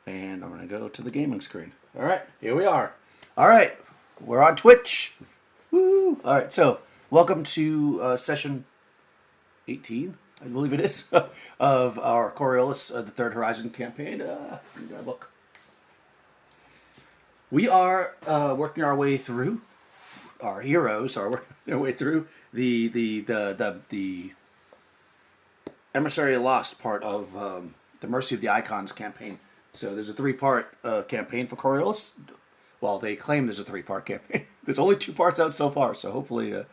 And I'm going to go to the gaming screen. All right, here we are. All right, we're on Twitch. Woo! All right, so welcome to session 18, I believe it is, of our Coriolis, the Third Horizon campaign. Look. We are working our way through. Our heroes are working their way through the Emissary Lost part of the Mercy of the Icons campaign. So there's a three-part campaign for Coriolis. Well, they claim there's a three-part campaign. There's only two parts out so far, so hopefully...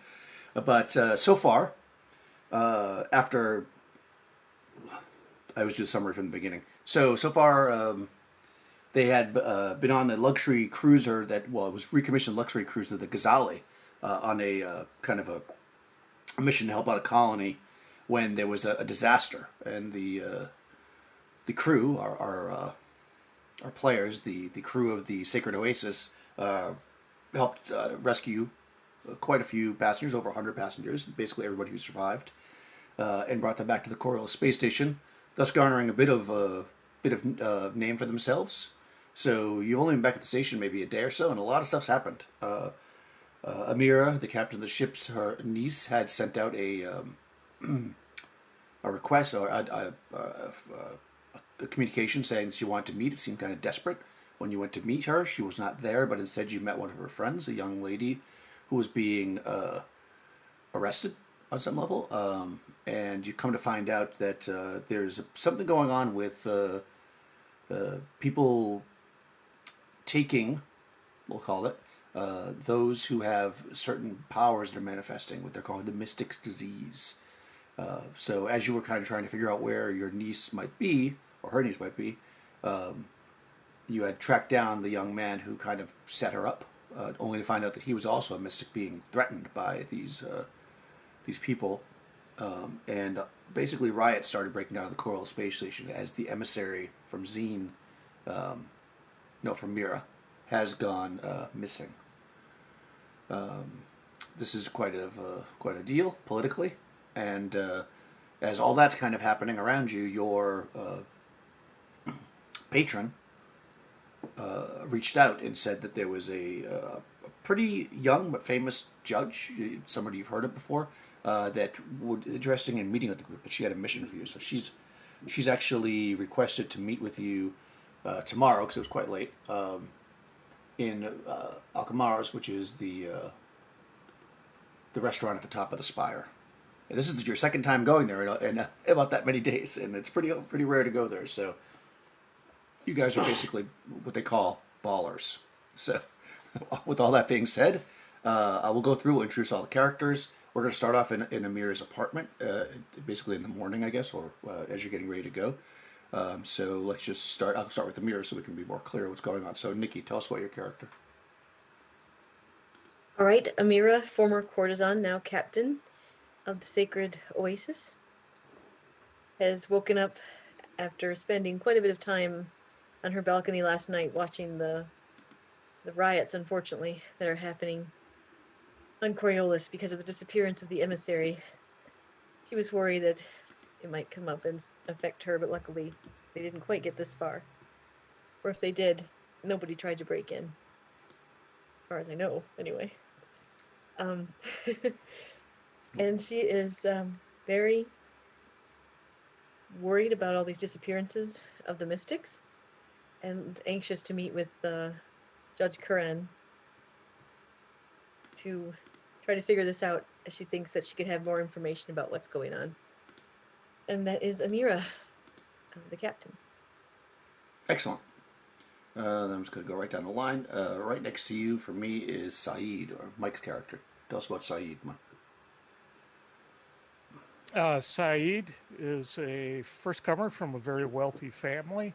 but so far, after... I was just summary from the beginning. So far, they had been on a luxury cruiser that... Well, it was recommissioned luxury cruiser, the Ghazali, on a kind of a mission to help out a colony when there was a disaster. And the crew, our players, the crew of the Sacred Oasis, helped rescue quite a few passengers, over 100 passengers, basically everybody who survived, and brought them back to the Coriolis space station, thus garnering a bit of name for themselves. So you've only been back at the station maybe a day or so, and a lot of stuff's happened. Amira, the captain of the ship's her niece, had sent out a request or a communication saying that she wanted to meet. It seemed kind of desperate. When you went to meet her, she was not there, but instead you met one of her friends, a young lady who was being arrested on some level. And you come to find out that there's something going on with people taking, we'll call it, those who have certain powers that are manifesting, what they're calling the Mystic's Disease. So as you were kind of trying to figure out where your niece might be, or her niece might be, you had tracked down the young man who kind of set her up, only to find out that he was also a mystic being threatened by these people. And basically riots started breaking out of the Coral Space Station as the emissary from Zine, from Mira, has gone missing. This is quite a deal politically. And as all that's kind of happening around you, your patron reached out and said that there was a pretty young but famous judge, somebody you've heard of before, that would interested in meeting with the group, but she had a mission for you. So she's actually requested to meet with you tomorrow, because it was quite late, in Alcamaras, which is the restaurant at the top of the spire. And this is your second time going there in about that many days, and it's pretty rare to go there. So you guys are basically what they call ballers. So with all that being said, I will go through and introduce all the characters. We're going to start off in Amira's apartment, basically in the morning, I guess, or as you're getting ready to go. So let's just start. I'll start with Amira so we can be more clear what's going on. So Nikki, tell us about your character. All right, Amira, former courtesan, now captain of the Sacred Oasis, has woken up after spending quite a bit of time on her balcony last night watching the riots, unfortunately, that are happening on Coriolis because of the disappearance of the emissary. She was worried that it might come up and affect her, but luckily they didn't quite get this far. Or if they did, nobody tried to break in. As far as I know, anyway. And she is very worried about all these disappearances of the mystics and anxious to meet with Judge Curran to try to figure this out, as she thinks that she could have more information about what's going on. And that is Amira, the captain. Excellent. Then I'm just going to go right down the line. Right next to you, for me, is Saeed, or Mike's character. Tell us about Saeed, Mike. Saeed is a first comer from a very wealthy family.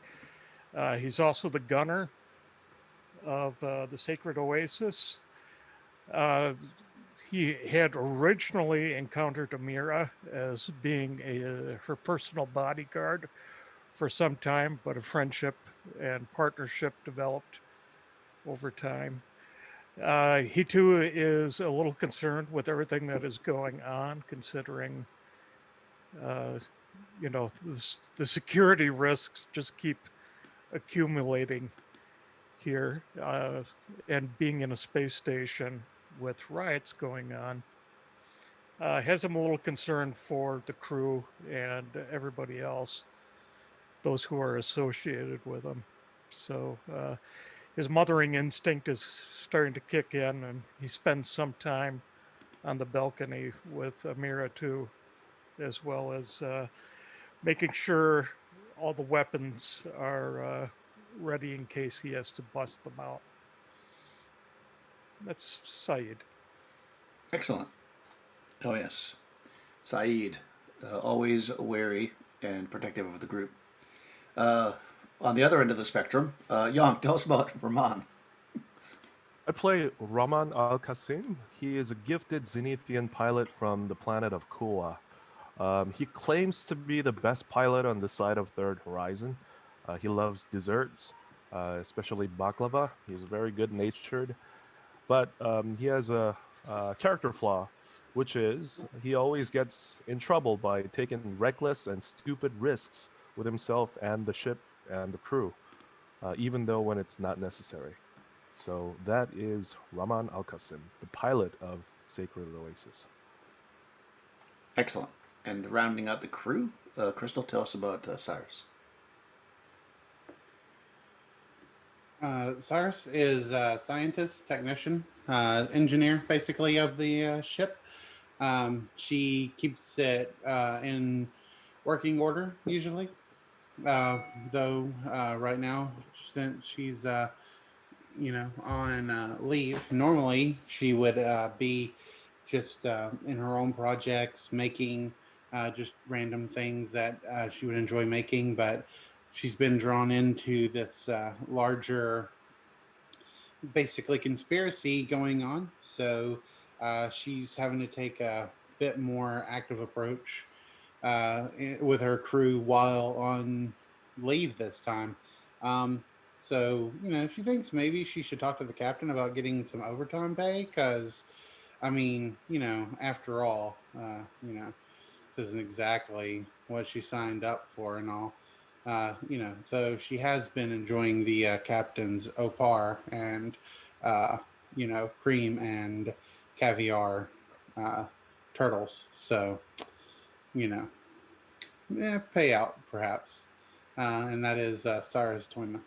He's also the gunner of the Sacred Oasis. He had originally encountered Amira as being her personal bodyguard for some time, but a friendship and partnership developed over time. He too is a little concerned with everything that is going on, considering the security risks just keep accumulating here, and being in a space station with riots going on, has him a little concerned for the crew and everybody else, those who are associated with him. So his mothering instinct is starting to kick in, and he spends some time on the balcony with Amira too, as well as making sure all the weapons are ready in case he has to bust them out. That's Saeed. Excellent. Oh yes, Saeed, always wary and protective of the group. Uh, on the other end of the spectrum, Yonk, tell us about Rahman. I play Raman Al Qasim. He is a gifted Zenithian pilot from the planet of Kua. He claims to be the best pilot on the side of Third Horizon. He loves desserts, especially baklava. He's very good natured, but he has a character flaw, which is he always gets in trouble by taking reckless and stupid risks with himself and the ship and the crew, even though when it's not necessary. So that is Raman Al Qasim, the pilot of Sacred Oasis. Excellent. And rounding out the crew, Crystal, tell us about Cyrus. Cyrus is a scientist, technician, engineer, basically, of the ship. She keeps it in working order, usually. Though right now, since she's on leave, normally she would be just in her own projects, making just random things that she would enjoy making, but she's been drawn into this larger, basically, conspiracy going on. So she's having to take a bit more active approach with her crew while on leave this time. Um, so, she thinks maybe she should talk to the captain about getting some overtime pay because, I mean, after all, this isn't exactly what she signed up for and all. So she has been enjoying the captain's opar and, cream and caviar turtles. So, you know, payout perhaps. And that is Sarah's Toyma.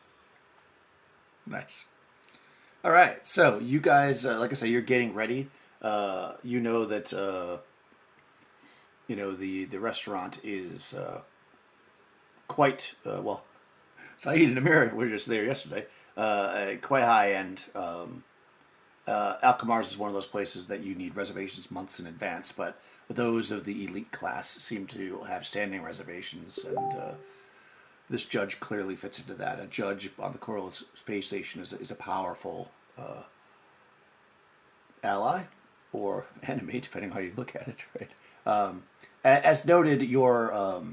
Nice. All right. So you guys, like I said, you're getting ready. You know that the restaurant is quite well. Saeed and Amir were just there yesterday. Quite high end. Alcamar's is one of those places that you need reservations months in advance, but those of the elite class seem to have standing reservations, and this judge clearly fits into that. A judge on the Coriolis space station is a powerful ally or enemy, depending on how you look at it. Right. As noted, your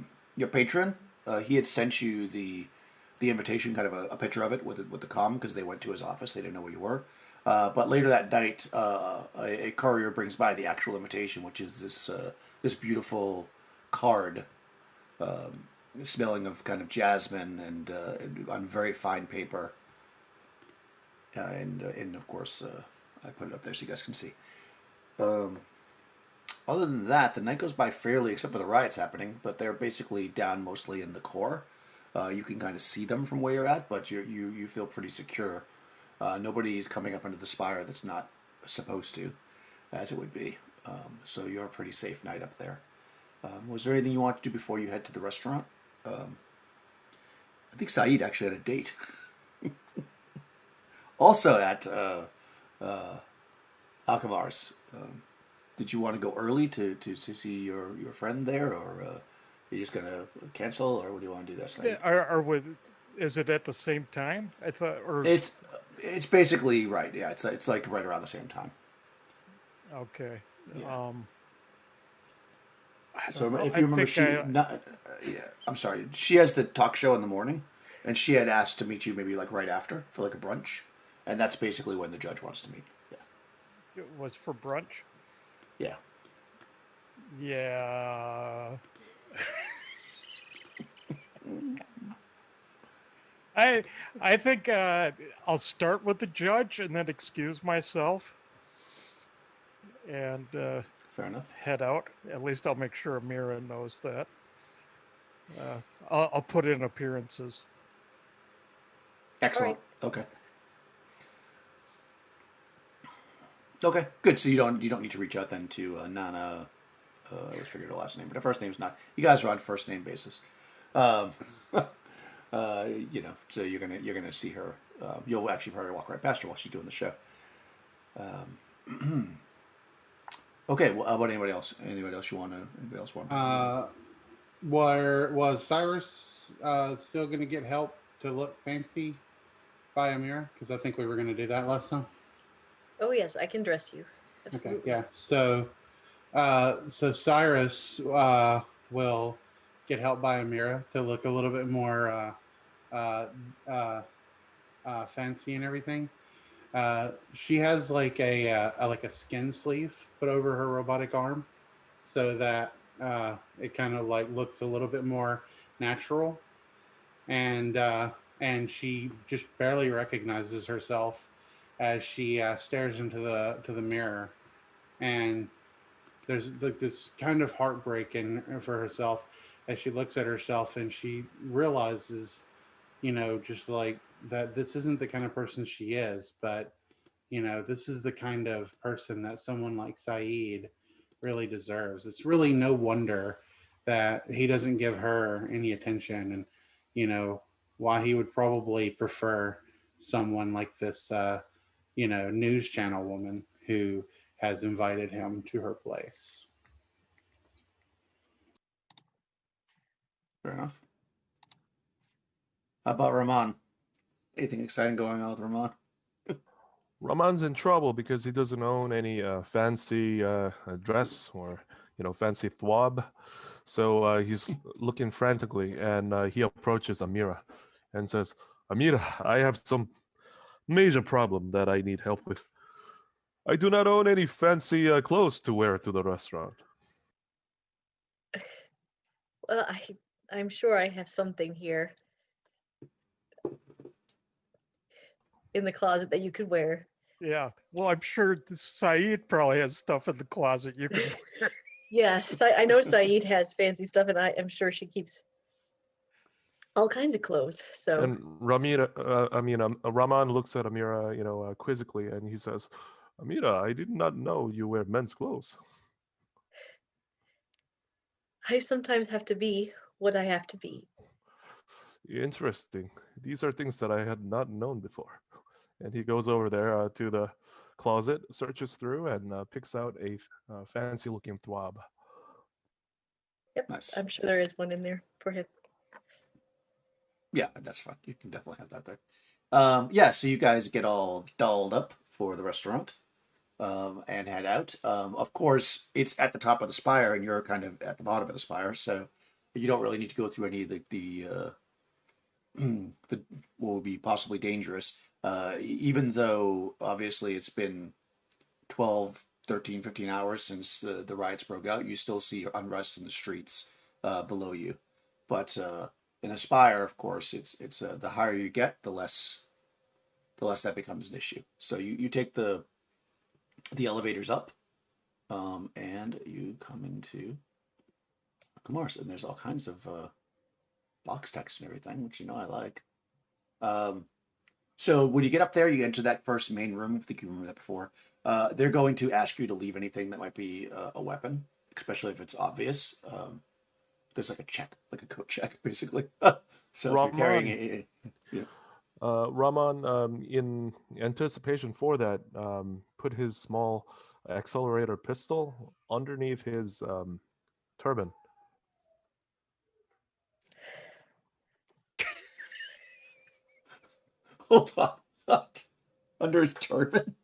patron, he had sent you the invitation, kind of a picture of it with the comm, because they went to his office. They didn't know where you were. But later that night, a courier brings by the actual invitation, which is this beautiful card, smelling of kind of jasmine and on very fine paper. And of course, I put it up there so you guys can see. Other than that, the night goes by fairly, except for the riots happening, but they're basically down mostly in the core. You can kind of see them from where you're at, but you feel pretty secure. Nobody's coming up into the spire that's not supposed to, as it would be. So you're a pretty safe night up there. Was there anything you want to do before you head to the restaurant? I think Saeed actually had a date. Also at Alcamar's. Did you want to go early to see your friend there, or are you just gonna cancel, or what do you want to do this night? Is it at the same time? I thought, or it's basically right. Yeah, it's like right around the same time. Okay. Yeah. I So don't know. if you remember, I'm sorry. She has the talk show in the morning, and she had asked to meet you maybe like right after for like a brunch, and that's basically when the judge wants to meet. Yeah. It was for brunch. Yeah. Yeah. I think I'll start with the judge and then excuse myself and Fair enough. head out. At least I'll make sure Amira knows that. I'll put in appearances. Excellent. Okay. Okay, good. So you don't need to reach out then to Nana. I always forget her last name, but her first name's not. You guys are on first name basis. So you're gonna see her. You'll actually probably walk right past her while she's doing the show. Okay. Well, about anybody else? Anybody else want to? Was Cyrus still going to get help to look fancy by Amira? Because I think we were going to do that last time. Oh yes, I can dress you. Absolutely. Okay, yeah. So Cyrus will get help by Amira to look a little bit more fancy and everything. She has like a skin sleeve put over her robotic arm, so that it kind of like looks a little bit more natural, and she just barely recognizes herself as she stares into the mirror, and there's like this kind of heartbreak for herself as she looks at herself, and she realizes, just like that this isn't the kind of person she is, but this is the kind of person that someone like Saeed really deserves. It's really no wonder that he doesn't give her any attention, and why he would probably prefer someone like this news channel woman who has invited him to her place. Fair enough. How about Rahman? Anything exciting going on with Rahman? Raman's in trouble because he doesn't own any fancy dress or fancy thwab. So he's looking frantically, and he approaches Amira and says, "Amira, I have some major problem that I need help with. I do not own any fancy clothes to wear to the restaurant." Well, I'm sure I have something here in the closet that you could wear. Yeah. Well, I'm sure Saeed probably has stuff in the closet you can wear. Yes, I know Saeed has fancy stuff, and I am sure she keeps all kinds of clothes. So And Raman looks at Amira, quizzically, and he says, "Amira, I did not know you wear men's clothes." I sometimes have to be what I have to be. Interesting. These are things that I had not known before. And he goes over there to the closet, searches through, and picks out a fancy-looking thwab. Yep, Nice. I'm sure there is one in there for him. Yeah, that's fine. You can definitely have that there. So you guys get all dolled up for the restaurant and head out. Of course, it's at the top of the spire, and you're kind of at the bottom of the spire, so you don't really need to go through any of the what would be possibly dangerous. Even though obviously it's been 12, 13, 15 hours since the riots broke out, you still see unrest in the streets below you. But in the spire, of course, it's the higher you get, the less that becomes an issue. So you take the elevators up, and you come into Mars, and there's all kinds of box text and everything, which I like. So when you get up there, you enter that first main room. I think you remember that before. They're going to ask you to leave anything that might be a weapon, especially if it's obvious. There's like a check, like a coat check, basically. So if you're carrying it, yeah. Raman, in anticipation for that, put his small accelerator pistol underneath his turban. Hold on. What? Under his turban?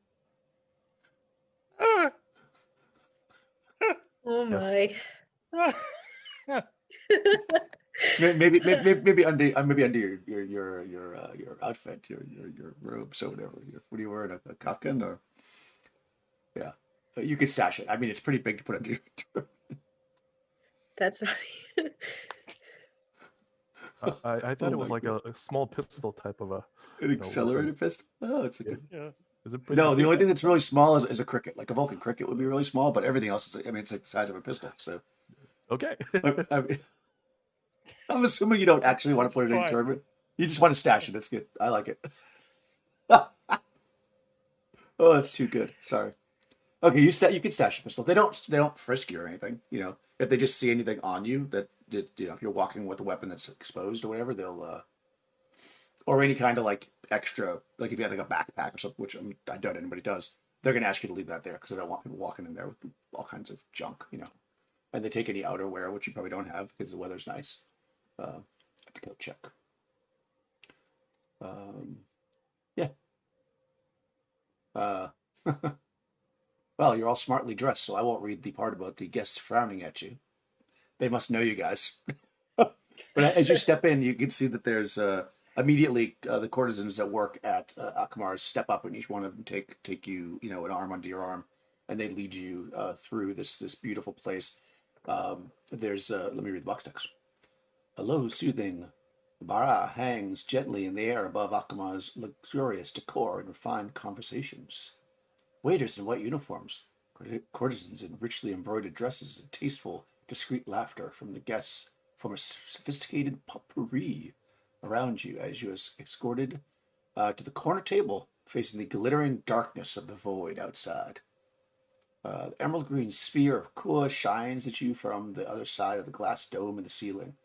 Oh my. maybe under your outfit, your robes or whatever. What are you wearing? A kaftan or? Yeah, you could stash it. I mean, it's pretty big to put under your turban. That's funny. I thought Oh it was my like God. a small pistol type of a An weapon. accelerated pistol? Oh, it's a Yeah. good. Yeah. Is it pretty No, the big? only thing that's really small is a cricket. Like a Vulcan cricket would be really small, but everything else is, I mean, it's like the size of a pistol. So Okay. I, I'm assuming you don't actually want to That's put it in a fine. tournament. You just want to stash it. That's good. I like it. Oh, that's too good. Sorry. Okay, you can stash a pistol. They don't frisk you or anything. You know, if they just see anything on you that you know, if you're walking with a weapon that's exposed or whatever, they'll or any kind of like extra, like if you have like a backpack or something, which I doubt anybody does, they're gonna ask you to leave that there because they don't want people walking in there with all kinds of junk, you know. And they take any outerwear, which you probably don't have because the weather's nice. I have to go check. Um, yeah. Uh, well, you're all smartly dressed, so I won't read the part about the guests frowning at you. They must know you guys. But as you step in, you can see that there's immediately the courtesans that work at Akamar's step up, and each one of them take you, you know, an arm under your arm, and they lead you through this beautiful place. There's let me read the box text. A low, soothing bara hangs gently in the air above Akamar's luxurious decor and refined conversations. Waiters in white uniforms, courtesans in richly embroidered dresses, and tasteful, discreet laughter from the guests form a sophisticated potpourri around you as you are escorted to the corner table facing the glittering darkness of the void outside. The emerald green sphere of Kua shines at you from the other side of the glass dome in the ceiling.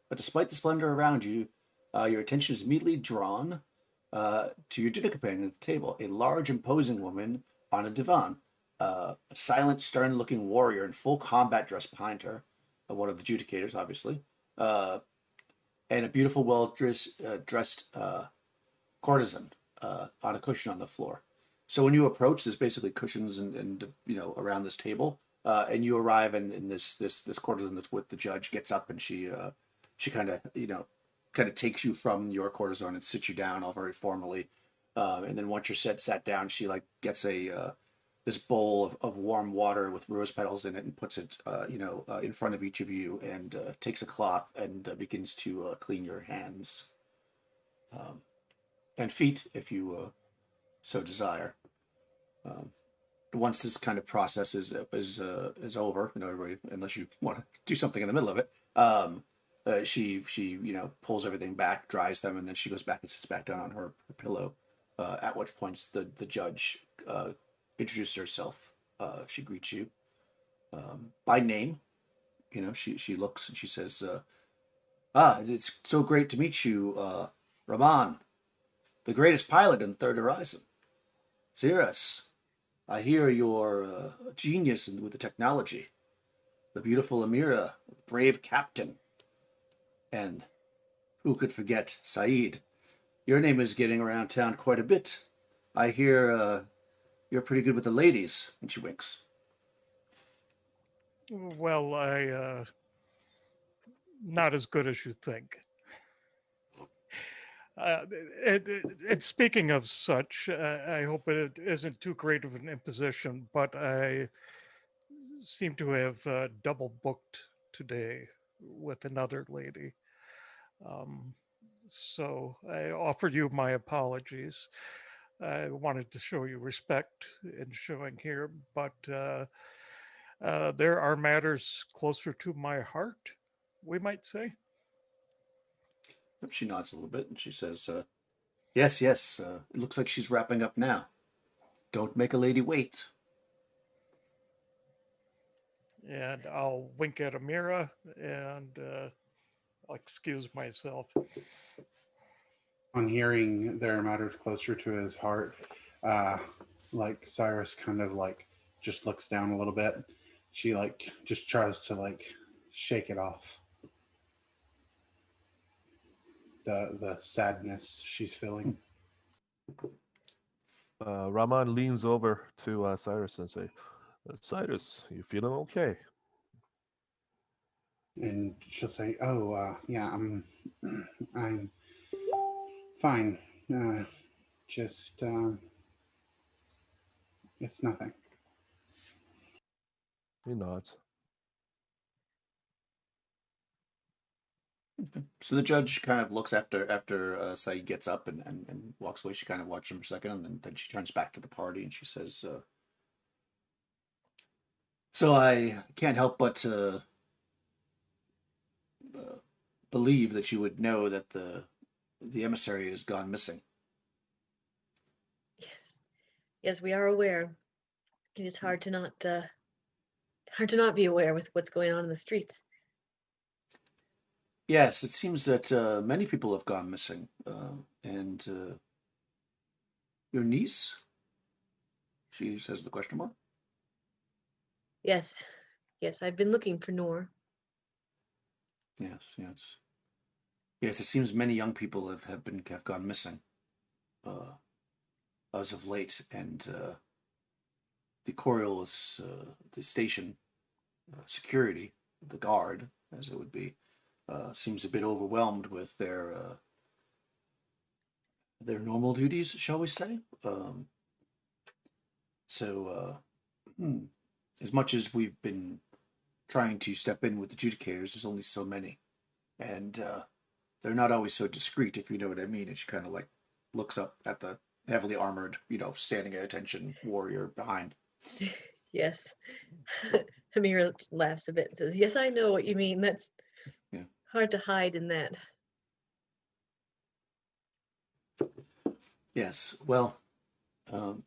But despite the splendor around you, your attention is immediately drawn to your dinner companion at the table, a large, imposing woman on a divan. A silent, stern-looking warrior in full combat dress behind her, one of the adjudicators, obviously, and a beautiful, well-dressed courtesan on a cushion on the floor. So when you approach, there's basically cushions and you know, around this table, and you arrive, and this courtesan that's with the judge gets up, and she kind of, you know, kind of takes you from your courtesan and sits you down all very formally, and then once you're sat down, she like gets a this bowl of warm water with rose petals in it and puts it you know, in front of each of you, and takes a cloth and begins to clean your hands and feet if you so desire. Um, Once this kind of process is over, you know, everybody, unless you want to do something in the middle of it, she you know, pulls everything back, dries them, and then she goes back and sits back down on her pillow. At which point the judge introduces herself. She greets you by name. You know, she looks and she says, it's so great to meet you, Raman, the greatest pilot in the Third Horizon. Cirrus, I hear you're a genius with the technology. The beautiful Amira, brave captain. And who could forget Saeed? Your name is getting around town quite a bit. I hear you're pretty good with the ladies. And she winks. Well, I not as good as you think. And speaking of such, I hope it isn't too great of an imposition, but I seem to have double booked today with another lady. Um, so I offer you my apologies. I wanted to show you respect in showing here, but there are matters closer to my heart, we might say. She nods a little bit and she says, yes, yes, it looks like she's wrapping up now. Don't make a lady wait. And I'll wink at Amira and I'll excuse myself. On hearing there are matters closer to his heart, uh, like Cyrus kind of like just looks down a little bit. She like just tries to like shake it off. The sadness she's feeling. Raman leans over to Cyrus and say, Cyrus, you feeling okay? And she'll say, "Oh, yeah, I'm fine. Just, it's nothing." He nods. So the judge kind of looks after Saeed gets up and walks away. She kind of watches him for a second, and then she turns back to the party and she says, "So I can't help but uh, believe that you would know that the emissary has gone missing." Yes, yes, we are aware. It is hard to not be aware with what's going on in the streets. Yes, it seems that many people have gone missing, and your niece, she says the question mark. Yes, yes, I've been looking for Noor. Yes, yes, yes. It seems many young people have gone missing uh, as of late, and the Coriolis, the station security, the guard, as it would be, seems a bit overwhelmed with their normal duties, shall we say? So, as much as we've been trying to step in with adjudicators, there's only so many, and they're not always so discreet, if you know what I mean. And she kind of like looks up at the heavily armored, standing at attention warrior behind. Yes. Amira laughs a bit and says, "Yes, I know what you mean. That's Yeah. hard to hide in that." Yes. Well, um,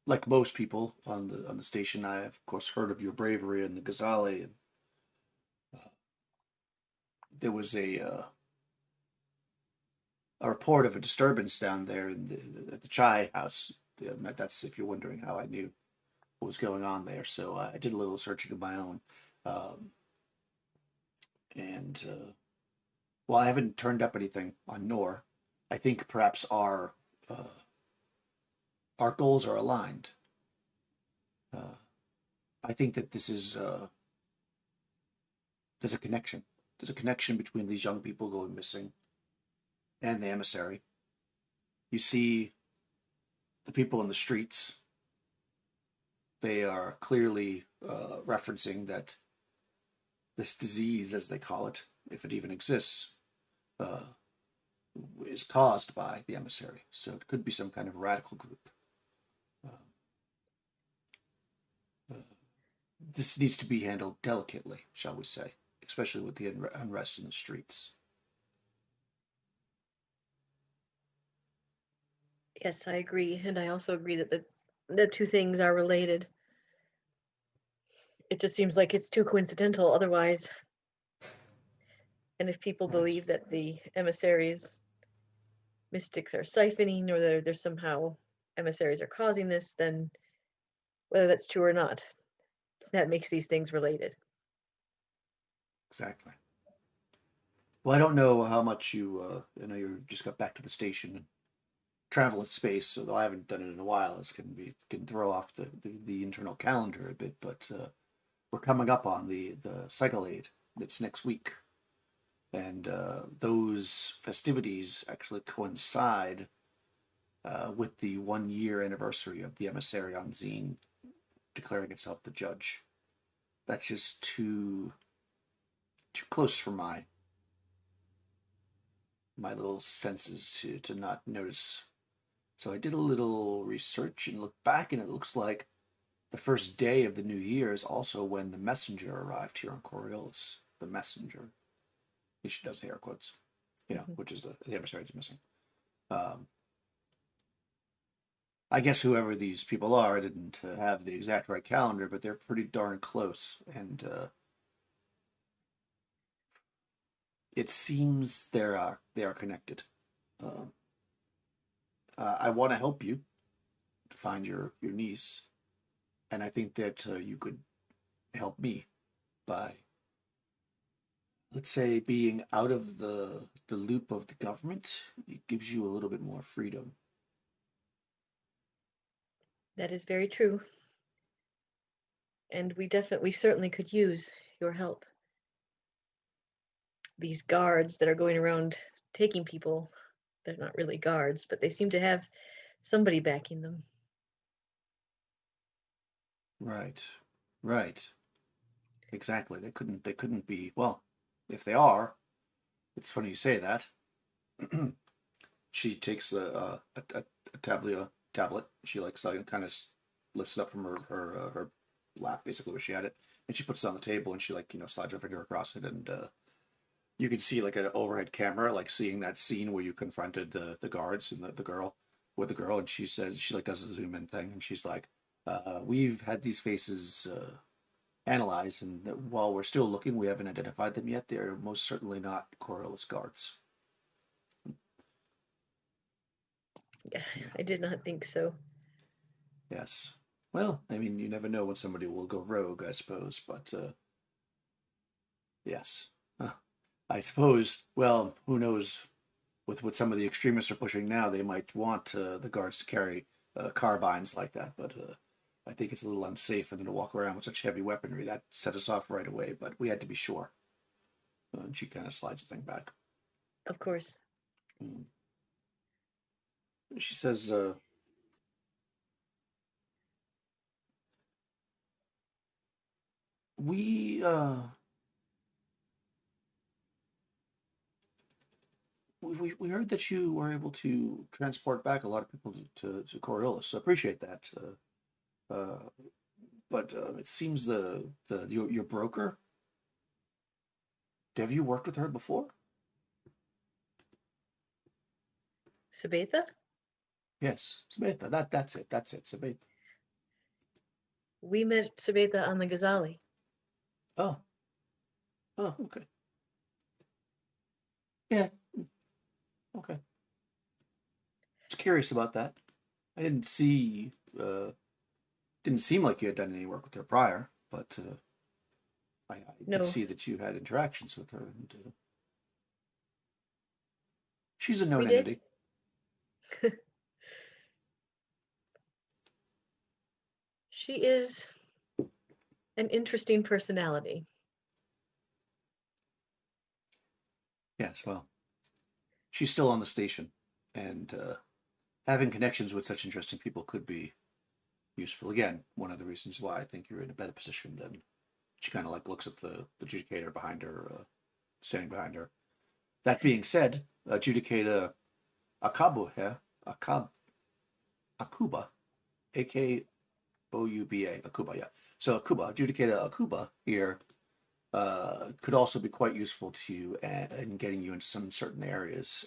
like most people on the station, I have of course heard of your bravery in the Ghazali, and uh, there was a report of a disturbance down there at the Chai house the other night. That's if you're wondering how I knew what was going on there. So I did a little searching of my own, um, and while I haven't turned up anything on Nor, I think perhaps our goals are aligned. Uh, I think that this is there's a connection. There's a connection between these young people going missing and the emissary. You see the people in the streets. They are clearly referencing that this disease, as they call it, if it even exists, uh, is caused by the emissary. So it could be some kind of radical group. Uh, uh, this needs to be handled delicately, shall we say, especially with the unrest in the streets. Yes, I agree, and I also agree that the two things are related. It just seems like it's too coincidental otherwise. And if people Right. believe that the emissaries mystics are siphoning or there's somehow emissaries are causing this, then whether that's true or not, that makes these things related. Exactly. Well, I don't know how much I know you just got back to the station and travel in space, although I haven't done it in a while. This can throw off the internal calendar a bit, but we're coming up on the cycle aid. It's next week, and those festivities actually coincide with the 1 year anniversary of the emissary on Zine declaring itself the judge. That's just too close for my little senses to not notice. So I did a little research and looked back, and it looks like the first day of the new year is also when the messenger arrived here on Coriolis. The messenger. She does air quotes, Mhm. which is the emissary that's missing. Um, I guess whoever these people are, I didn't have the exact right calendar, but they're pretty darn close, and it seems they are connected. Um, I want to help you to find your niece, and I think that you could help me by, let's say, being out of the loop of the government. It gives you a little bit more freedom. That is very true. And we certainly could use your help. These guards that are going around taking people, they're not really guards, but they seem to have somebody backing them. Right, right, exactly. They couldn't be, well, if they are, It's funny you say that. She takes a tablet. She like kind of lifts it up from her lap, basically where she had it, and she puts it on the table and she like slides her finger across it, and you can see like an overhead camera, like seeing that scene where you confronted the guards and the girl with the girl, and she says she like does a zoom in thing, and she's like, "We've had these faces analyzed, and while we're still looking, we haven't identified them yet. They're most certainly not Coriolis guards." Yeah, I did not think so. Yes. Well, I mean, you never know when somebody will go rogue, I suppose, but yes. I suppose, well, who knows, with what some of the extremists are pushing now, they might want the guards to carry carbines like that, but I think it's a little unsafe for them to walk around with such heavy weaponry. That set us off right away, but we had to be sure. And she kind of slides the thing back. Of course. Mm. She says, we we heard that you were able to transport back a lot of people to Coriolis, so appreciate that. But it seems your broker. Have you worked with her before? Sabetha? Yes, Sabetha. That's it. That's it, Sabetha. We met Sabetha on the Ghazali. Oh, oh, okay. Yeah, okay. Just curious about that. I didn't see. Didn't seem like you had done any work with her prior, but I No. did see that you had interactions with her, and she's a known We did. entity. She is an interesting personality. Yes, well, she's still on the station, and having connections with such interesting people could be useful. Again, one of the reasons why I think you're in a better position than she kind of like looks at the adjudicator behind her, standing behind her. That being said, adjudicator Akabu here, Akuba, Akouba, Akuba, yeah. So Akuba, adjudicator Akuba here, could also be quite useful to you in getting you into some certain areas.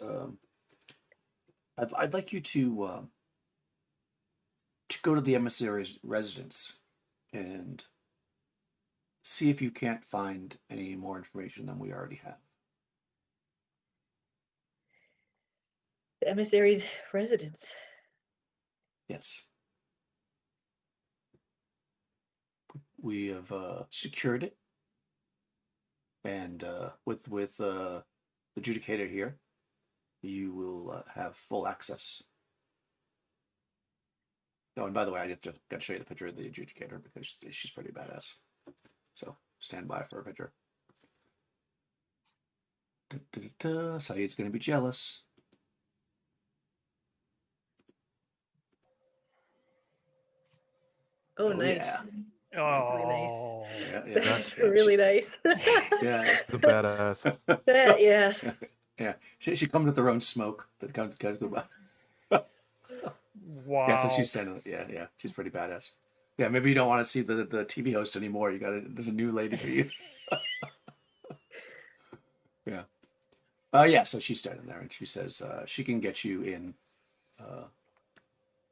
I'd like you to go to the emissary's residence and see if you can't find any more information than we already have. The emissary's residence. Yes. We have secured it, and with the adjudicator here, you will have full access. Oh, and by the way, I got to show you the picture of the adjudicator because she's pretty badass. So stand by for a picture. Saeed's going to be jealous. Oh, nice. Yeah. Really nice. Oh, Yeah. That's really nice. Yeah. It's a badass. Yeah. Yeah. She comes with her own smoke that guys go by. wow. Yeah, so she's standing. Yeah. She's pretty badass. Yeah, maybe you don't want to see the TV host anymore. There's a new lady for you. Yeah. Yeah, so she's standing there and she says she can get you in.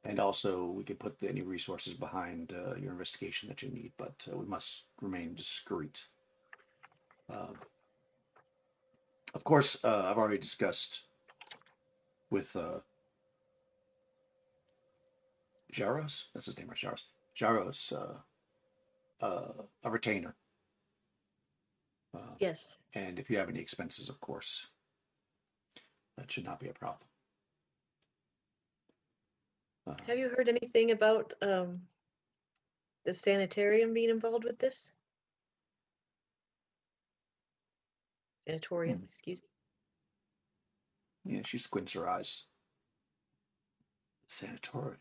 And also we can put any resources behind your investigation that you need, but we must remain discreet. Of course, I've already discussed with Jaros. That's his name, right? Jaros. Jaros, a retainer. Yes. And if you have any expenses, of course, that should not be a problem. Have you heard anything about the sanitarium being involved with this? Sanatorium, excuse me. Yeah, she squints her eyes. Sanatorium.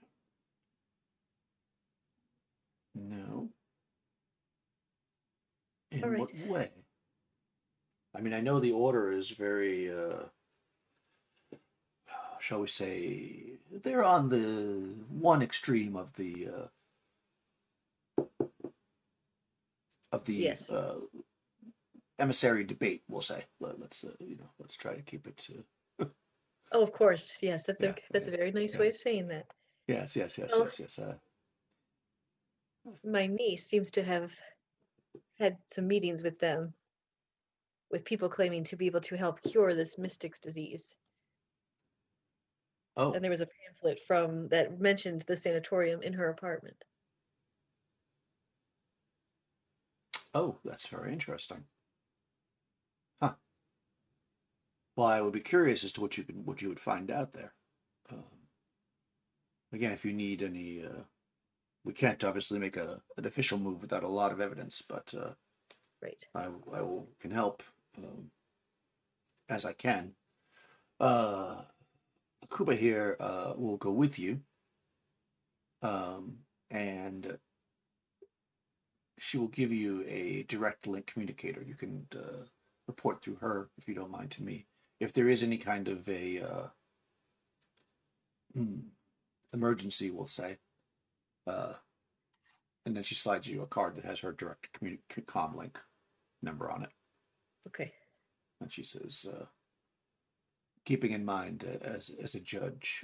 No. In All right. what way? I mean, I know the order is very, shall we say, they're on the one extreme of the Yes. emissary debate. We'll say. Let's let's try to keep it. Oh, of course. Yes, Yeah, that's a very nice yeah. way of saying that. Yes, yes, yes, Well, yes, yes. my niece seems to have had some meetings with them, with people claiming to be able to help cure this mystic's disease. Oh, And there was a pamphlet from that mentioned the sanatorium in her apartment. oh, that's very interesting. Huh. Well, I would be curious as to what you would find out there. Um, again, if you need any, we can't obviously make an official move without a lot of evidence, but Right. I will can help as I can. Uh, Kuba here will go with you, and she will give you a direct link communicator. You can report through her if you don't mind to me. If there is any kind of a emergency, we'll say, uh, and then she slides you a card that has her direct comm link number on it. Okay. And she says, keeping in mind as a judge,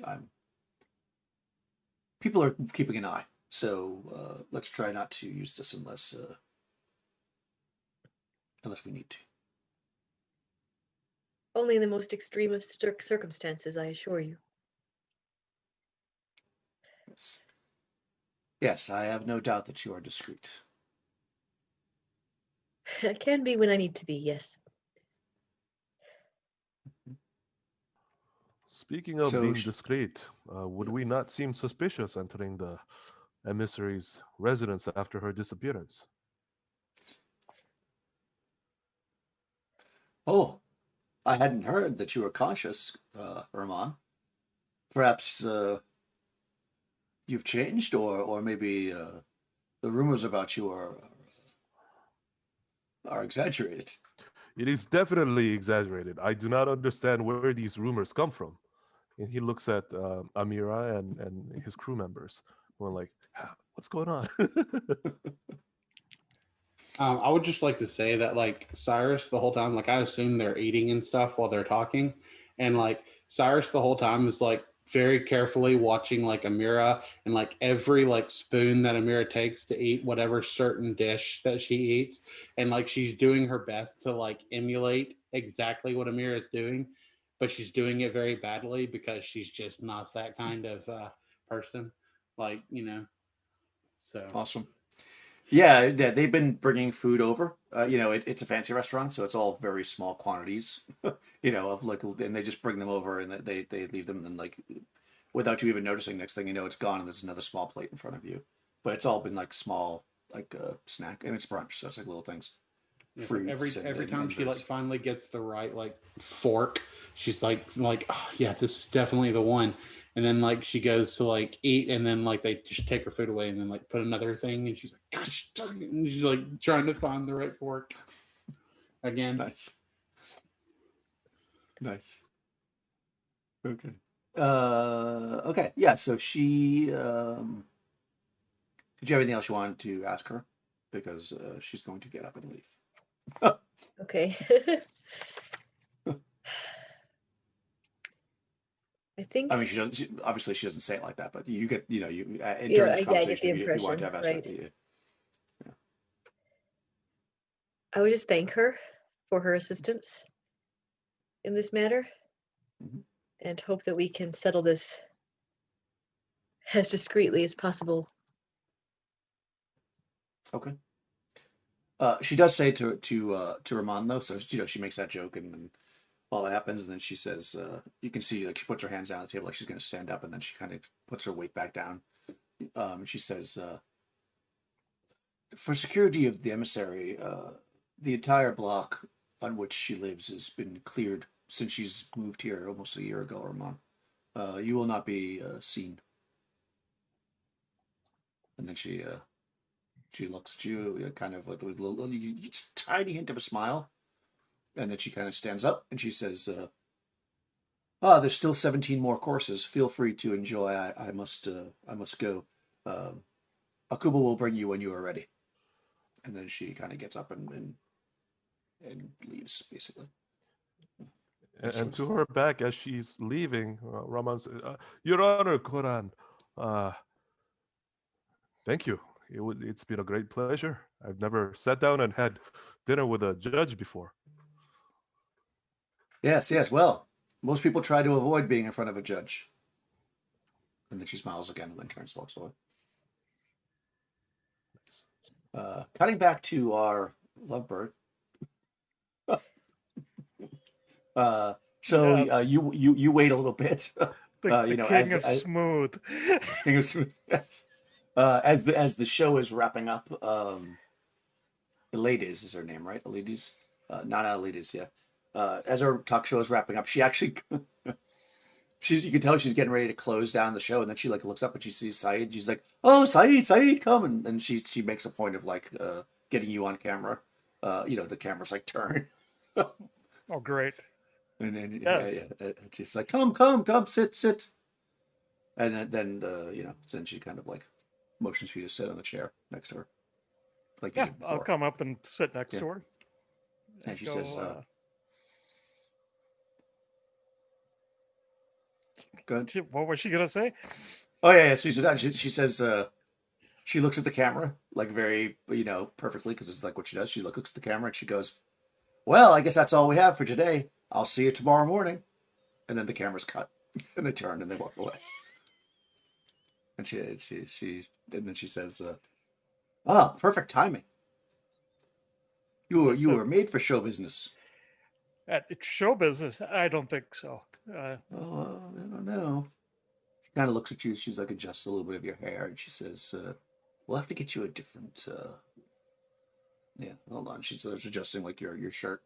people are keeping an eye. So let's try not to use this unless we need to. Only in the most extreme of circumstances, I assure you. Yes. Yes, I have no doubt that you are discreet. I can be when I need to be, yes. Speaking of So, being discreet, would we not seem suspicious entering the emissary's residence after her disappearance? oh, I hadn't heard that you were cautious, Rahman. Perhaps you've changed, or maybe the rumors about you are exaggerated. It is definitely exaggerated. I do not understand where these rumors come from. And he looks at Amira and his crew members. We're like, what's going on? I would just like to say that, like, Cyrus, the whole time, like, I assume they're eating and stuff while they're talking. And, like, Cyrus, the whole time, is, like, very carefully watching, like, Amira, and, like, every, like, spoon that Amira takes to eat whatever certain dish that she eats. And, like, she's doing her best to, like, emulate exactly what Amira is doing, but she's doing it very badly because she's just not that kind of person. Like, so. Awesome. Yeah, they've been bringing food over. It's a fancy restaurant, so it's all very small quantities. Of like, and they just bring them over and they leave them, and like, without you even noticing, next thing you know, it's gone, and there's another small plate in front of you. But it's all been like small, like snack, and it's brunch, so it's like little things, It's like fruits every and, time and she like drinks. finally gets the right like fork, she's like oh, yeah, this is definitely the one. And then like she goes to like eat, and then like they just take her food away, and then like put another thing, and she's like, gosh darn it, and she's like trying to find the right fork again. Nice, nice. Okay. Okay. Yeah. So she. Did you have anything else you wanted to ask her? Because she's going to get up and leave. Okay. I think, I mean, she doesn't. Obviously, she doesn't say it like that, but you get, you during yeah, this I get the conversation, if you wanted to impression, have asked her, right? yeah. I would just thank her for her assistance in this matter Mhm. and hope that we can settle this as discreetly as possible. Okay. She does say to Ramon though, so she makes that joke, and all that happens, and then she says, you can see like she puts her hands down on the table like she's going to stand up, and then she kind of puts her weight back down. She says, for security of the emissary, the entire block on which she lives has been cleared since she's moved here almost a year ago, Ramon. You will not be seen. And then she looks at you, kind of with a little, just tiny hint of a smile, And then she kind of stands up and she says, there's still 17 more courses. Feel free to enjoy. I must go. Akuba will bring you when you are ready. And then she kind of gets up and leaves, basically. And to her back as she's leaving, Raman says, Your Honor, Koran, thank you. It's been a great pleasure. I've never sat down and had dinner with a judge before. Yes. Well, most people try to avoid being in front of a judge. And then she smiles again and then turns and walks away. Cutting back to our lovebird. You wait a little bit. The king of smooth. King of smooth. Yes. As the show is wrapping up, Elaides is her name, right? Elaides, not Elaides, yeah. As our talk show is wrapping up, she actually, you can tell she's getting ready to close down the show, and then she like looks up and she sees Saeed. She's like, "Oh, Saeed, come!" And she makes a point of like getting you on camera. The camera's like turn. Oh, great. And then yes. She's like, come, sit. And then then she kind of like motions for you to sit on the chair next to her. Like yeah, I'll come up and sit next to her. And she says, go ahead. What was she gonna say? Oh yeah. She says, she looks at the camera like very perfectly because it's like what she does. She looks at the camera and she goes, "Well, I guess that's all we have for today. I'll see you tomorrow morning." And then the camera's cut, and they turn and they walk away. And then she says, perfect timing. You were made for show business." It's show business? I don't think so. I don't know. She kind of looks at you. She's like adjusts a little bit of your hair, and she says, "We'll have to get you a different." Yeah, hold on. She's adjusting like your shirt.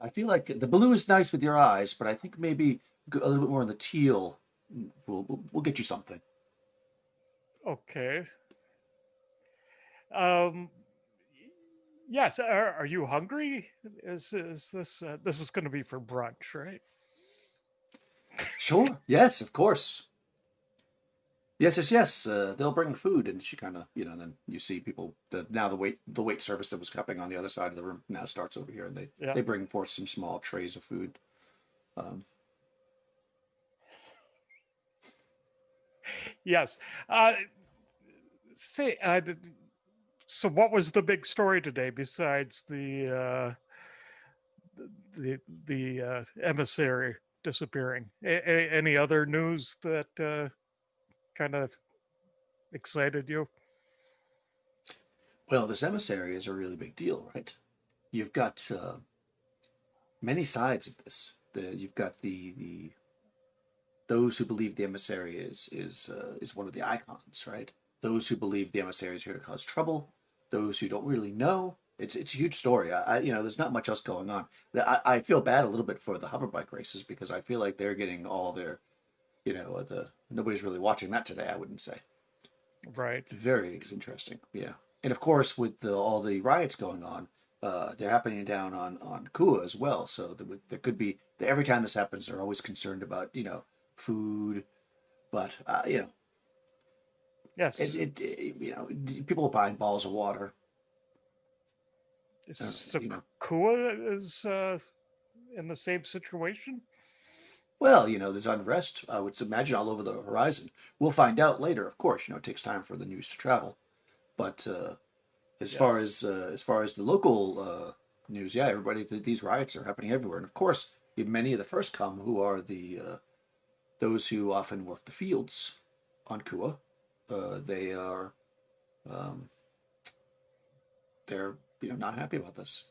I feel like the blue is nice with your eyes, but I think maybe a little bit more in the teal. We'll get you something. Okay. Yes. Are you hungry? Is this this was going to be for brunch, right? Sure. Yes, of course. Yes. They'll bring food, and she kind of, then you see people. Now the wait service that was cupping on the other side of the room now starts over here, and they bring forth some small trays of food. Yes. So what was the big story today besides the emissary disappearing? Any other news that kind of excited you? Well, this emissary is a really big deal, right? You've got many sides of this. You've got those who believe the emissary is one of the icons, right? Those who believe the emissary is here to cause trouble. Those who don't really know. It's a huge story. There's not much else going on. I feel bad a little bit for the hoverbike races because I feel like they're getting all their, nobody's really watching that today. I wouldn't say. Right. It's very interesting. Yeah. And of course, with all the riots going on, they're happening down on Kua as well. So there could be, every time this happens, they're always concerned about, food. But, yes, people are buying balls of water. So Kua is in the same situation? Well, there's unrest, I would imagine, all over the horizon. We'll find out later, of course. It takes time for the news to travel. But as far as the local news, yeah, these riots are happening everywhere. And of course, many of the first come who are those who often work the fields on Kua. They are they're not happy about this.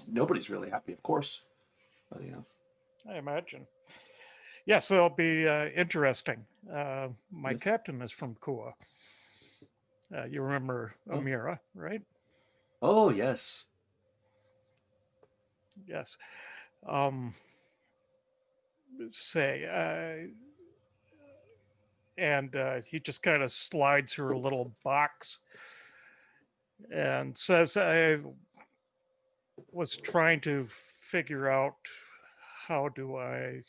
Nobody's really happy, of course. I imagine. Yes, it'll be interesting. My captain is from Kua. You remember Amira, right? Oh, yes. Yes. And he just kind of slides her a little box and says, was trying to figure out how do I,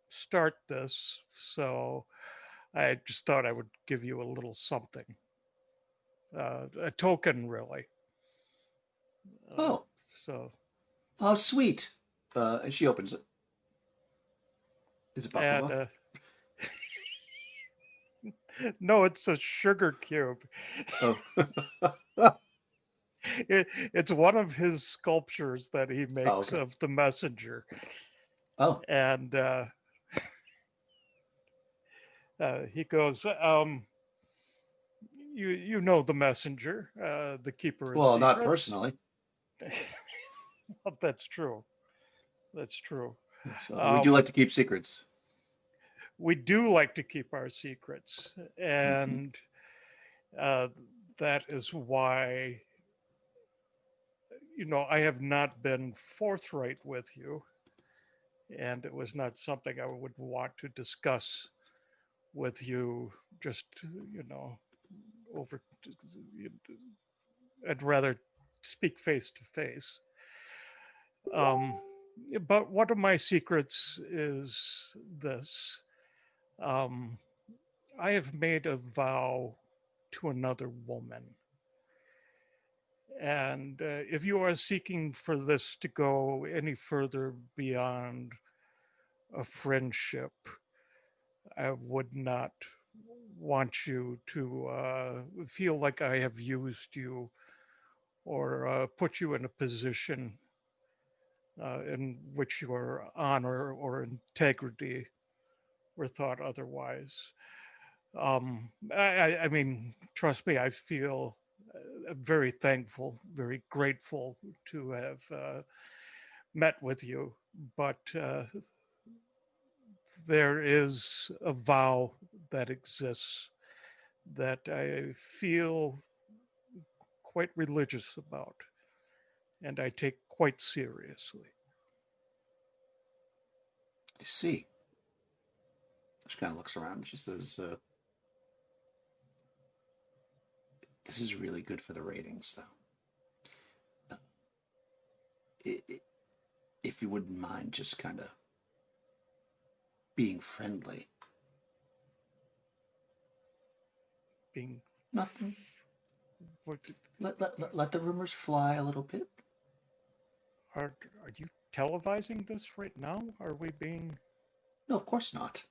start this. So I just thought I would give you a little something, a token, really. Oh, So, oh, sweet. And she opens it. Is it and baklava? no, it's a sugar cube. Oh, It's one of his sculptures that he oh, makes okay. of the messenger, Oh, and he goes, "You know the messenger, the keeper of well, not secrets." personally. Well, that's true. That's true. So we do Um, like to keep secrets. we do like to keep our secrets, Hmm. and uh, that is why I have not been forthright with you, and it was not something I would want to discuss with you. Just over. I'd rather speak face to face. Um, but one of my secrets is this. Um, I have made a vow to another woman. And if you are seeking for this to go any further beyond a friendship, I would not want you to feel like I have used you or put you in a position in which your honor or integrity were thought otherwise. I mean, trust me, I feel very thankful, very grateful to have met with you, but there is a vow that exists that I feel quite religious about and I take quite seriously. I see. She kind of looks around. She says, "This is really good for the ratings, though. I if you wouldn't mind just kind of being friendly. Being, Nothing. what, Let the rumors fly a little bit. are you televising this right now? Are we being? No, of course not.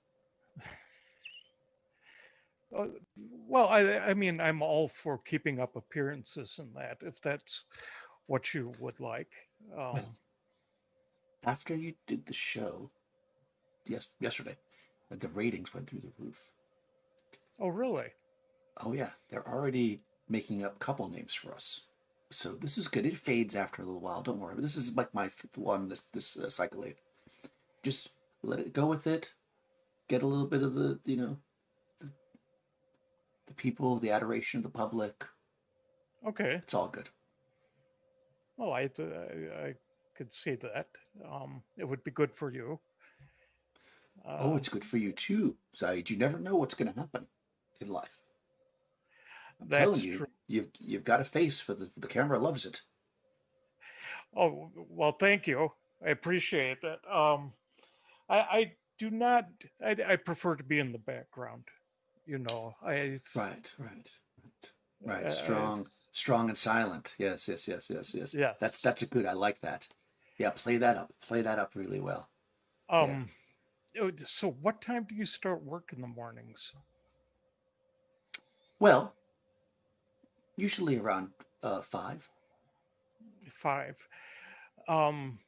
Uh, well, I mean, I'm all for keeping up appearances and that, if that's what you would like. Well, after you did the show, yesterday, the ratings went through the roof. Oh, really? Oh yeah, they're already making up couple names for us. So this is good. It fades after a little while. Don't worry. But this is like my fifth one. This cycle eight. Just let it go with it. Get a little bit of the, the people, the adoration of the public. Okay. It's all good. Well, I could see that. It would be good for you. Oh, Uh, it's good for you too, Zaid. You never know what's going to happen in life. I'm telling that's you, true. you've got a face for the camera loves it. Oh, well, thank you. I appreciate that. I do not. I prefer to be in the background. Right, right, right, right. I've Strong and silent. Yes, yes, yes, yes, yes. yes. That's a good. I like that. Yeah, play that up. Play that up really well. Yeah. Um. So, what time do you start work in the mornings? Well, usually around 5. 5. Um.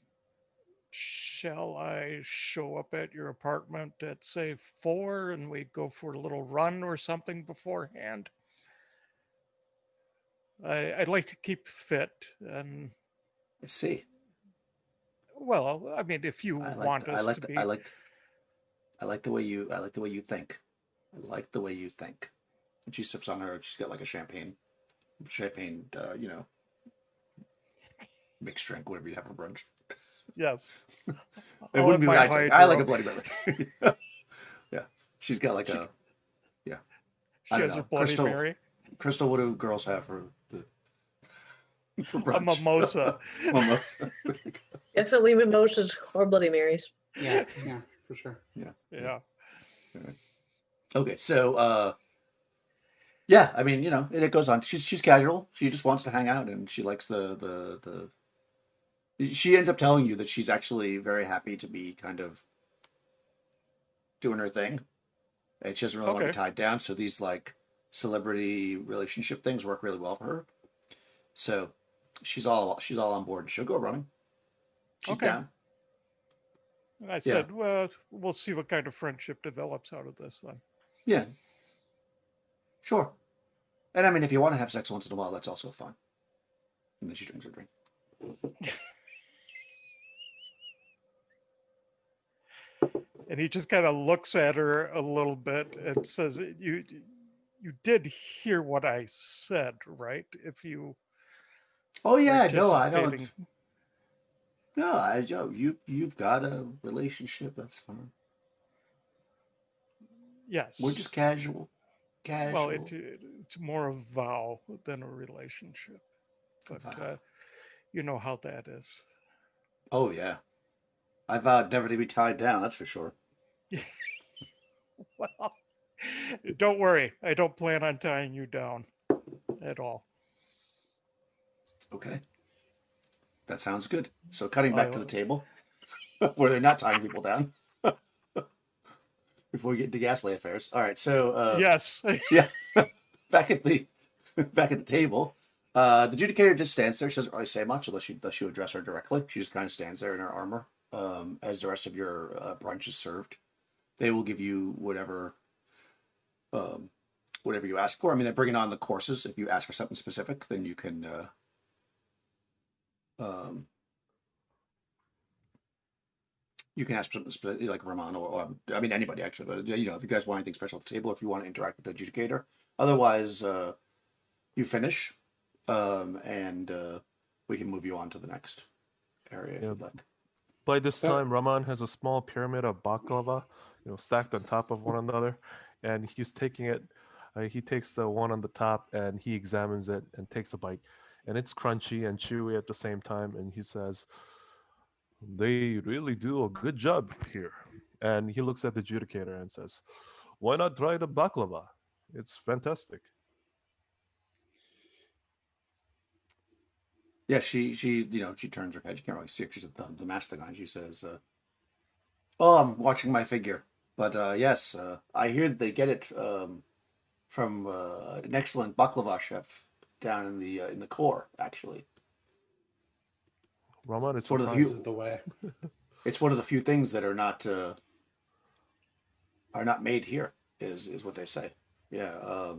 Shall I show up at your apartment at say 4 and we go for a little run or something beforehand? I'd like to keep fit and Let's see. well, I mean, if you I like want the, I us like to the, I be, like I like the way you think. I like the way you think. And she sips on her. She's got like a champagne, mixed drink, whatever you have for brunch. yes, It I'll wouldn't have be what my I take. I like a hydro. Bloody Mary. Yeah, she's got like She a yeah. I she don't has her know. Bloody Crystal. Mary. Crystal. What do girls have for the? for A brunch. mimosa. Mimosa. Definitely mimosas or Bloody Marys. Yeah, for sure. Yeah. Okay, so yeah, I mean, and it goes on. She's casual. She just wants to hang out, and she likes the. She ends up telling you that she's actually very happy to be kind of doing her thing, and she doesn't really want to be Okay. tied down. So these like celebrity relationship things work really well for her. So she's all on board. She'll go running. She's Okay. down. And I Yeah. said, well, we'll see what kind of friendship develops out of this then. Yeah. Sure. And I mean, if you want to have sex once in a while, that's also fun. And then she drinks her drink. And he just kind of looks at her a little bit and says, you did hear what I said, right? If you Oh were yeah, no, I don't. anticipating. No, you've got a relationship. That's fine. Yes. We're just casual. Well, it's more a vow than a relationship. But Vow. you know how that is. Oh yeah, I vowed never to be tied down. That's for sure. Well, don't worry. I don't plan on tying you down at all. Okay, that sounds good. So cutting back to the I- table, where they're not tying people down. Before we get into ghastly affairs. All right, so Yes. yeah, back at the table. The adjudicator just stands there. She doesn't really say much unless you address her directly. She just kind of stands there in her armor. As the rest of your brunch is served, they will give you whatever you ask for. I mean, they're bringing on the courses. If you ask for something specific, then you can ask for something specific, like Ramon or I mean anybody actually. But if you guys want anything special at the table, if you want to interact with the adjudicator, otherwise you finish, and we can move you on to the next area if you'd like. By this time, Raman has a small pyramid of baklava, stacked on top of one another, and he's taking it. He takes the one on the top and he examines it and takes a bite, and it's crunchy and chewy at the same time. And he says, "They really do a good job here." And he looks at the adjudicator and says, "Why not try the baklava? It's fantastic." Yeah, she turns her head. You can't really see her. She's at the mask thing on. She says, "Oh, I'm watching my figure, but yes, I hear that they get it from an excellent baklava chef down in the core. Actually, Raman is it's one of the This few. is the way. It's one of the few things that are not made here. Is what they say. Yeah,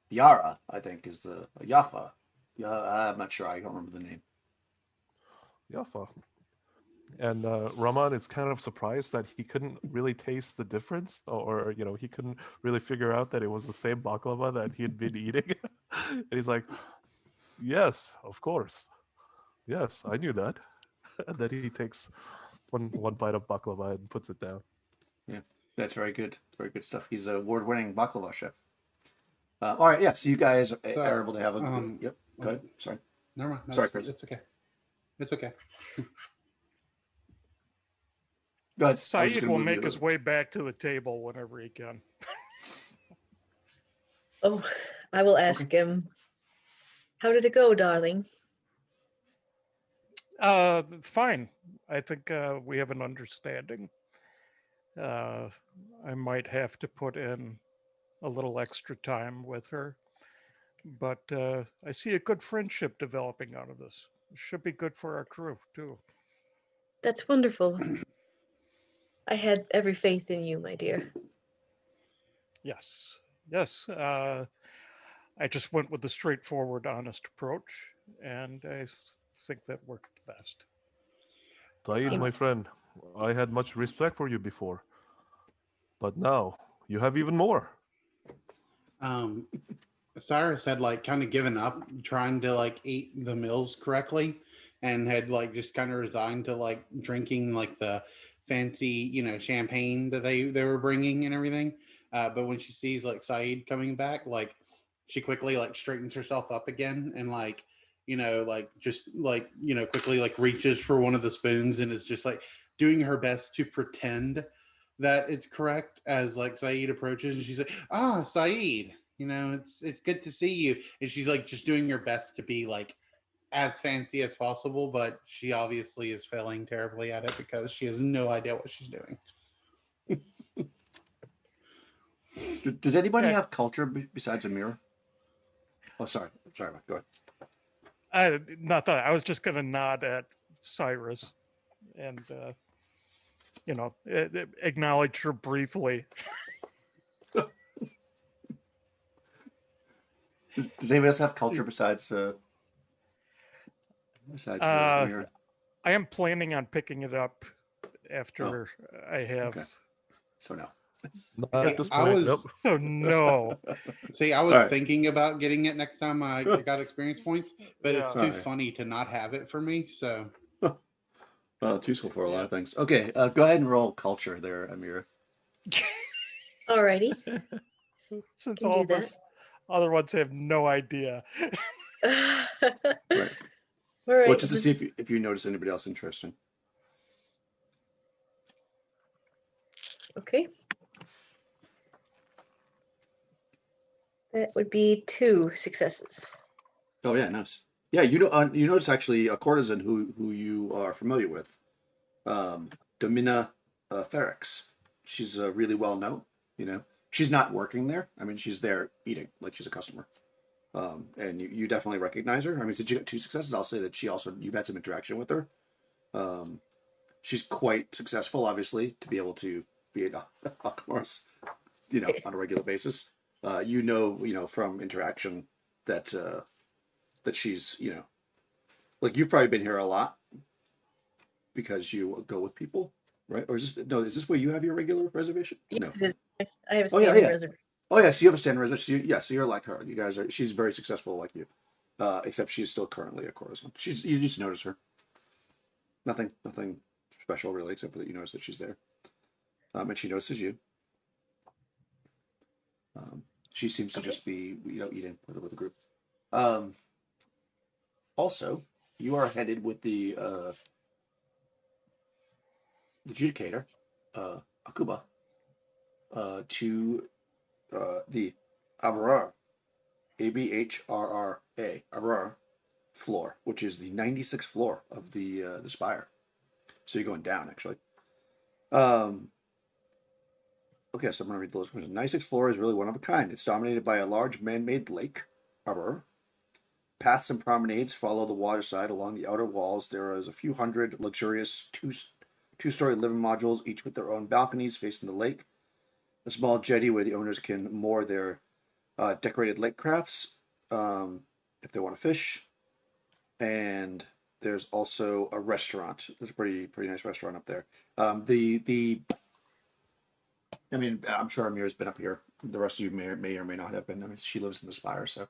Yara, I think, is the Yafa. Yeah, I'm not sure. I don't remember the name. Yafa. And Raman is kind of surprised that he couldn't really taste the difference, or he couldn't really figure out that it was the same baklava that he had been eating. And he's like, "Yes, of course. Yes, I knew that." And then he takes one bite of baklava and puts it down. Yeah, that's very good. Very good stuff. He's an award-winning baklava chef. All right, yeah. So you guys are able to have a. Yep. Go ahead. Sorry. Never mind. No, Sorry, Chris. It's okay. It's okay. Go ahead. Saeed will make his way back to the table whenever he can. Oh, I will ask him. How did it go, darling? Fine. I think we have an understanding. I might have to put in a little extra time with her, but I see a good friendship developing out of this. It should be good for our crew too. That's wonderful. I had every faith in you, my dear. Yes. I just went with the straightforward, honest approach, and I think that worked best. Saeed, my friend, I had much respect for you before, but now you have even more. Cyrus had kind of given up trying to eat the meals correctly, and had just kind of resigned to drinking the fancy champagne that they were bringing and everything. But when she sees Saeed coming back, she quickly straightens herself up again and like just like quickly like reaches for one of the spoons and is just like doing her best to pretend that it's correct as like Saeed approaches, and she's like, "Ah, Saeed, it's good to see you." And she's like just doing her best to be like as fancy as possible, but she obviously is failing terribly at it because she has no idea what she's doing. Does anybody Yeah. have culture besides Amira? Oh, sorry, Mike. Go ahead. Nothing. I was just going to nod at Cyrus and, acknowledge her briefly. Does anybody else have culture besides Amira? I am planning on picking it up after I have. Okay. So no. Not at this I point. was- Nope. Oh no! See, I was All right. thinking about getting it next time I got experience points, but it's Yeah. too Alright. funny to not have it for me. So It's useful for a lot of things. Okay, go ahead and roll culture there, Amira. Alrighty. Since Can all do that. this other ones have no idea. Right. All right. Well, just to see if you notice anybody else interesting. Okay. That would be 2 successes. Oh yeah, nice. Yeah, you notice actually a courtesan who you are familiar with, Domina Ferrex. She's really well known. She's not working there. I mean, she's there eating, like she's a customer. And you definitely recognize her. I mean, since you got 2 successes, I'll say that you've had some interaction with her. She's quite successful, obviously, to be able to be a course, on a regular basis. From interaction that she's, like you've probably been here a lot because you go with people, right? Or is this where you have your regular reservation? Yes, No. it is. I have a Oh, yeah, standing yeah. reservation. Oh yeah, so you have a standard reservation. So you're like her. She's very successful like you. Except she's still currently a courtesan. You just notice her. Nothing special really, except for that you notice that she's there. And she notices you. She seems to just be, eating with the group. Also, you are headed with the adjudicator, Akuba, to the Abrara, ABHRRA, Abrara floor, which is the 96th floor of the spire. So you're going down, actually. Okay, so I'm going to read the list. The 96th floor is really one of a kind. It's dominated by a large man-made lake, Abrara. Paths and promenades follow the waterside along the outer walls. There is a few hundred luxurious two-story living modules, each with their own balconies facing the lake. A small jetty where the owners can moor their decorated lake crafts if they want to fish. And there's also a restaurant. There's a pretty nice restaurant up there. I mean, I'm sure Amira's been up here. The rest of you may or may not have been. I mean, she lives in the Spire, so.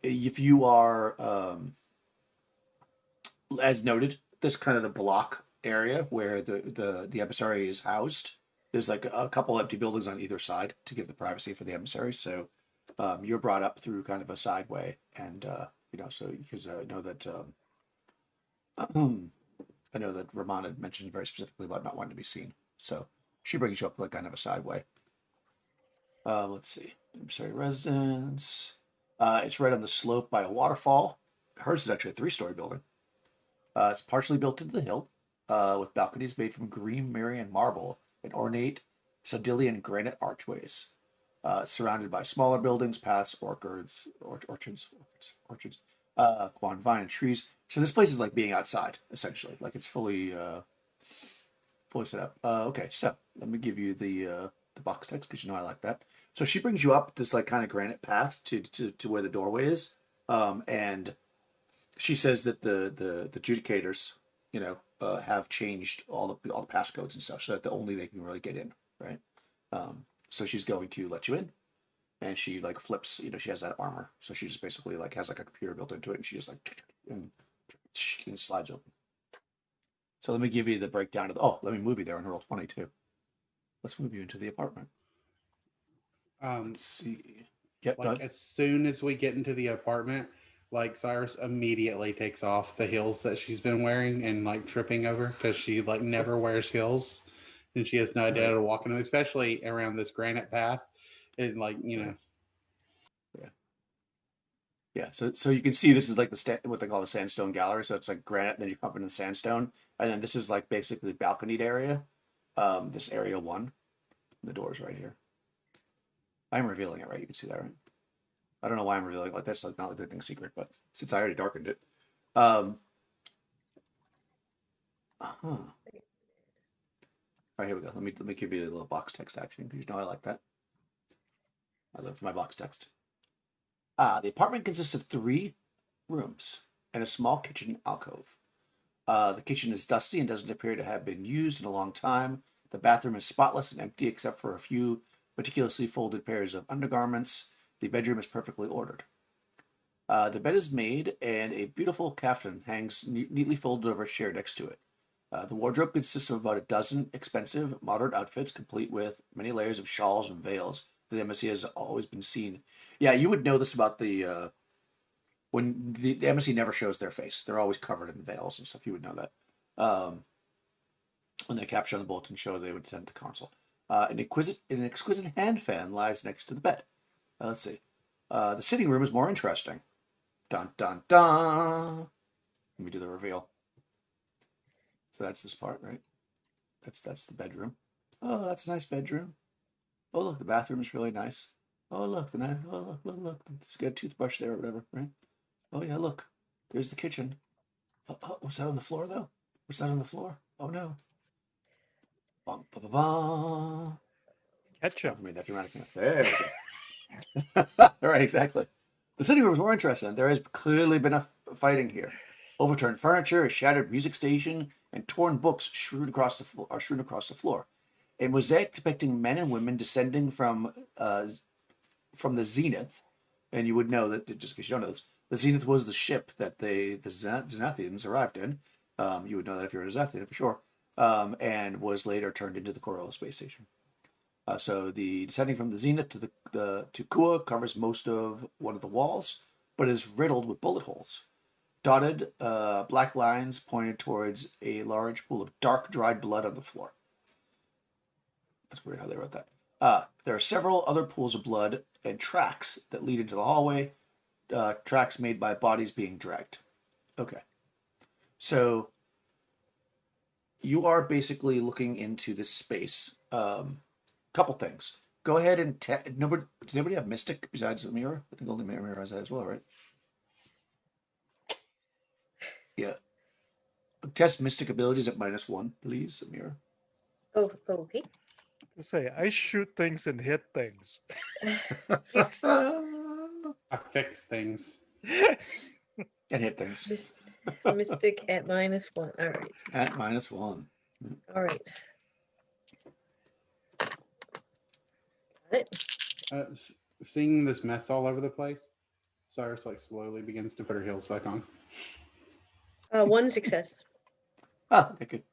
If you are, as noted, this kind of the block area where the emissary is housed. There's like a couple empty buildings on either side to give the privacy for the emissary. So you're brought up through kind of a side way, and so because I know that Ramon had mentioned very specifically about not wanting to be seen. So she brings you up like kind of a side way. Let's see, emissary residence. It's right on the slope by a waterfall. Hers is actually a 3-story building. It's partially built into the hill, with balconies made from green Marian marble and ornate Sardilian granite archways. Surrounded by smaller buildings, paths, orchards, Quan vine and trees. So this place is like being outside, essentially. Like it's fully set up. Okay, so let me give you the box text because I like that. So she brings you up this like kind of granite path to where the doorway is, and she says that the adjudicators, have changed all the passcodes and stuff, so that only they can really get in, right? So she's going to let you in, and she like flips. She has that armor, so she just basically like has like a computer built into it, and she just like and slides open. So let me give you the breakdown of let me move you there on roll 20 too. Let's move you into the apartment. Let's see. Yep. Like as soon as we get into the apartment, like Cyrus immediately takes off the heels that she's been wearing and like tripping over because she like never wears heels and she has no idea how to walk in them, especially around this granite path. And like, you know, Yeah, so you can see this is like what they call the sandstone gallery. So it's like granite, then you come up into the sandstone, and then this is like basically the balconied area. This area one, the door's right here. I'm revealing it, right? You can see that, right? I don't know why I'm revealing it like this. Like not like anything secret, but since I already darkened it. All right, here we go. Let me give you a little box text action because you know I like that. I live for my box text. The apartment consists of 3 rooms and a small kitchen alcove. The kitchen is dusty and doesn't appear to have been used in a long time. The bathroom is spotless and empty except for a few meticulously folded pairs of undergarments. The bedroom is perfectly ordered. The bed is made and a beautiful caftan hangs neatly folded over a chair next to it. The wardrobe consists of about a dozen expensive, modern outfits, complete with many layers of shawls and veils. The embassy has always been seen. Yeah, you would know this about when the embassy never shows their face. They're always covered in veils and stuff. You would know that. When they capture on the bulletin show, they would send to consul. An exquisite hand fan lies next to the bed. Let's see. The sitting room is more interesting. Dun, dun, dun. Let me do the reveal. So that's this part, right? That's the bedroom. Oh, that's a nice bedroom. Oh, look, the bathroom is really nice. Oh, look, look. It's got a toothbrush there or whatever, right? Oh, yeah, look. There's the kitchen. Oh, what's that on the floor, though? What's that on the floor? Oh, no. Bum, ba, ba, ba. Ketchup. I made that dramatic enough. There we go. All right, exactly. The sitting room is more interesting. There has clearly been a fighting here. Overturned furniture, a shattered music station, and torn books strewn across the floor. A mosaic depicting men and women descending from the Zenith, and you would know that just because you don't know this, the Zenith was the ship that the Zenithians arrived in. You would know that if you're a Zenithian for sure, and was later turned into the Coriolis space station. So the descending from the Zenith to Kua covers most of one of the walls, but is riddled with bullet holes. Dotted black lines pointed towards a large pool of dark, dried blood on the floor. That's weird how they wrote that. There are several other pools of blood and tracks that lead into the hallway, tracks made by bodies being dragged. Okay. So you are basically looking into this space. Couple things. Go ahead and does anybody have Mystic besides Amira? I think only Amira has that as well, right? Yeah. Test Mystic abilities at -1, please, Amira. Oh, okay. To say, I shoot things and hit things. I fix things. And hit things. Mystic at -1. All right. At -1. All right. Got it. Seeing this mess all over the place, Cyrus like slowly begins to put her heels back on. 1 success. Oh, okay, good.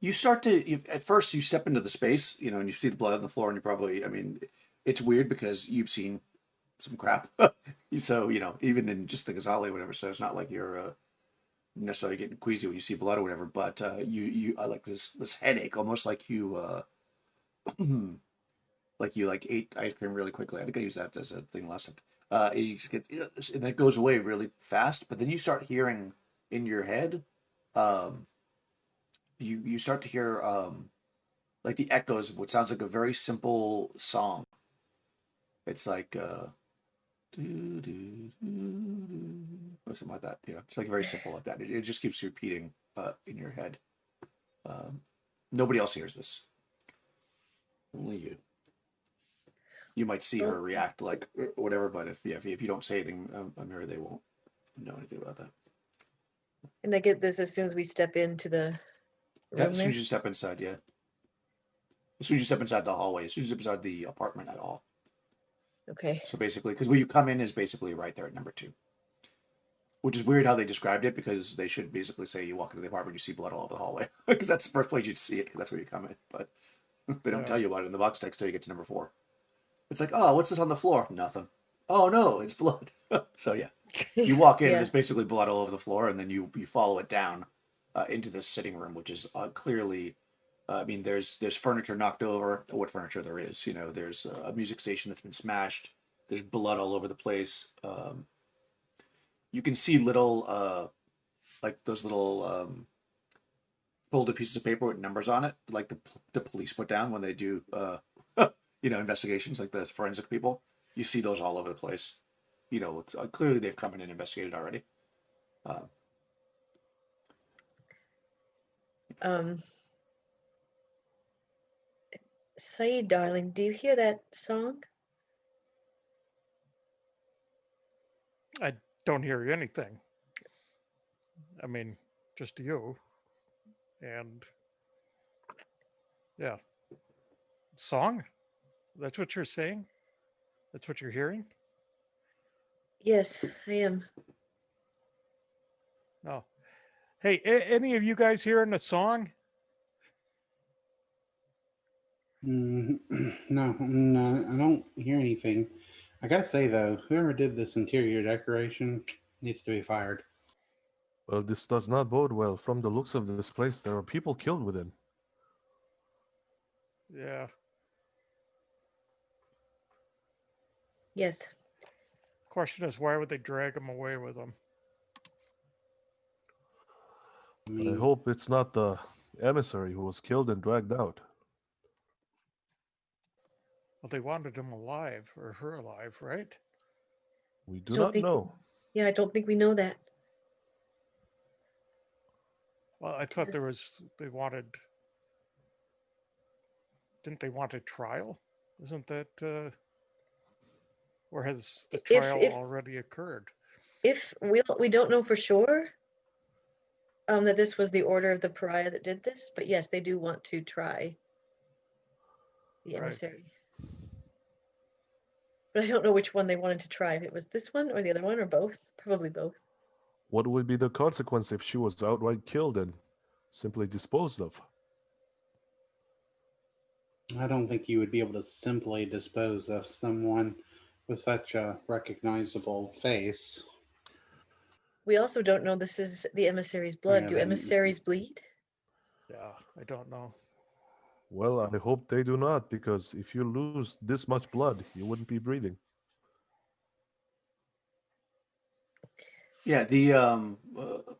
You start to, at first you step into the space, and you see the blood on the floor, and you probably, it's weird because you've seen some crap. So, even in just the Ghazali or whatever, so it's not like you're necessarily getting queasy when you see blood or whatever, but you like this headache, almost like you, ate ice cream really quickly. I think I used that as a thing last time. You just get, and it goes away really fast, but then you start hearing in your head, you start to hear like the echoes of what sounds like a very simple song. It's like or something like that. Yeah, it's like very simple like that. It just keeps repeating in your head. Nobody else hears this. Only you. You might see her react like whatever, but if you don't say anything, Amira, they won't know anything about that. And I get this as soon as we step into the room As soon as you step inside, yeah. As soon as you step inside the hallway, as soon as you step inside the apartment at all. Okay. So basically, because where you come in is basically right there at number 2. Which is weird how they described it, because they should basically say you walk into the apartment, you see blood all over the hallway. Because that's the first place you'd see it, because that's where you come in. But they don't tell you about it in the box text till you get to number 4. It's like, oh, what's this on the floor? Nothing. oh no, it's blood. So yeah, you walk in and Yeah. there's basically blood all over the floor, and then you follow it down into this sitting room, which is clearly. I mean, there's furniture knocked over. What furniture there is, you know. There's a music station that's been smashed. There's blood all over the place. You can see little like those little folded pieces of paper with numbers on it, like the police put down when they do you know, investigations, like the forensic people. You see those all over the place. You know, it's, clearly they've come in and investigated already. Uh, Um, Saeed, darling, do you hear that song? I don't hear anything. I mean, just you. And yeah. Song? That's what you're saying? That's what you're hearing? Yes, I am. No. Hey, any of you guys hearing a song? No, no, I don't hear anything. I gotta say though, whoever did this interior decoration needs to be fired. Well, this does not bode well. From the looks of this place, there are people killed within. Yeah. Yes. Question is, why would they drag him away with them? I I mean, hope it's not the emissary who was killed and dragged out. Well, they wanted him alive, or her alive, right? We do Don't not think- know. Yeah, I don't think we know that. Well, I thought they wanted, didn't they want a trial? Isn't that, or has the trial If already occurred? if we don't know for sure that this was the Order of the Pariah that did this, but yes, they do want to try the Right. emissary. But I don't know which one they wanted to try. If it was this one or the other one or both. Probably both. What would be the consequence if she was outright killed and simply disposed of? I don't think you would be able to simply dispose of someone with such a recognizable face. We also don't know this is the emissary's blood. Yeah, Do then- emissaries bleed? Yeah, I don't know. Well, I hope they do not, because if you lose this much blood, you wouldn't be breathing. yeah, the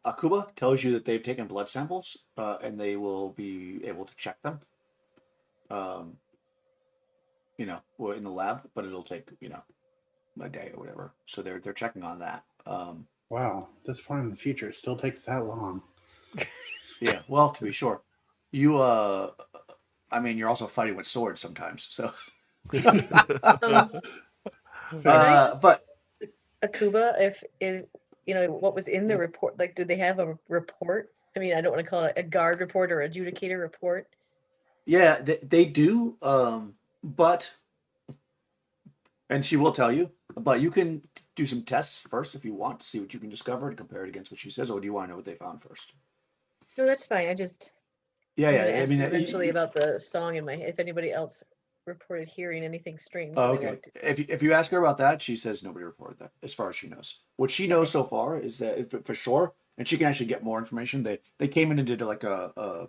Akuba tells you that they've taken blood samples and they will be able to check them. You know, well, in the lab, but it'll take, you know, a day or whatever. So they're checking on that. Wow, this far in the future, it still takes that long. Yeah, well, to be sure, you I mean, you're also fighting with swords sometimes, so. Um, But Akuba, if you know what was in the report, like, do they have a report? I mean, I don't want to call it a guard report or adjudicator report. yeah, they do. But and she will tell you, but you can do some tests first if you want to see what you can discover and compare it against what she says, or do you want to know what they found first? No, that's fine. I'm Yeah, gonna yeah. I ask mean, you eventually about the song in my head. If anybody else reported hearing anything strange. Oh, they okay. wanted to- If you ask her about that, she says nobody reported that, as far as she knows. What she knows so far is that for sure, and she can actually get more information. They came in and did like a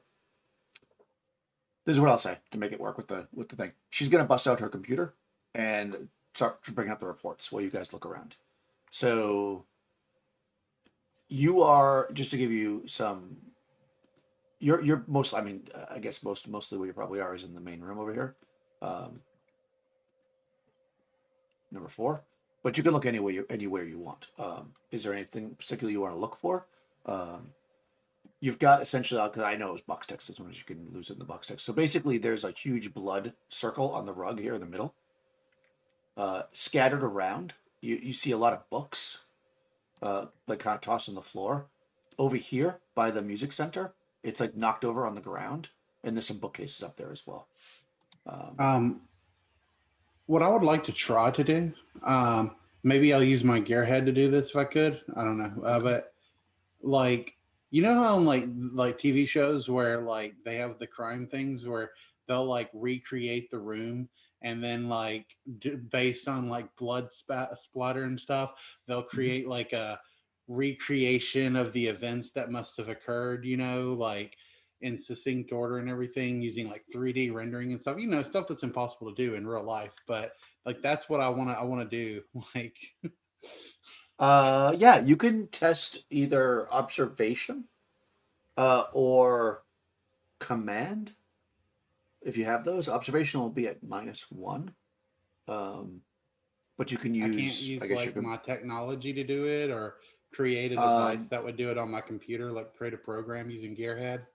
this is what I'll say to make it work with the thing. She's gonna bust out her computer and start bringing up the reports while you guys look around. So you are, just to give you some. You're most. I mean, I guess mostly where you probably are is in the main room over here. Number 4, but you can look anywhere you want. Is there anything particular you want to look for? You've got essentially, because I know it was box text, as long as you can lose it in the box text. So basically, there's a huge blood circle on the rug here in the middle. Scattered around, you see a lot of books, like kind of tossed on the floor. Over here by the music center, it's like knocked over on the ground, and there's some bookcases up there as well. What I would like to try to do, maybe I'll use my gearhead to do this if I could. I don't know, but like, you know how on like TV shows where like they have the crime things where they'll like recreate the room, and then like based on like blood splatter and stuff, they'll create like a recreation of the events that must have occurred, like in succinct order and everything, using like 3D rendering and stuff, stuff that's impossible to do in real life. But like that's what I want to do. Like Yeah, you can test either observation or command. If you have those, observation will be at -1. But you can I can't use, use I guess you like can. my technology to do it, or create a device that would do it on my computer, like create a program using Gearhead.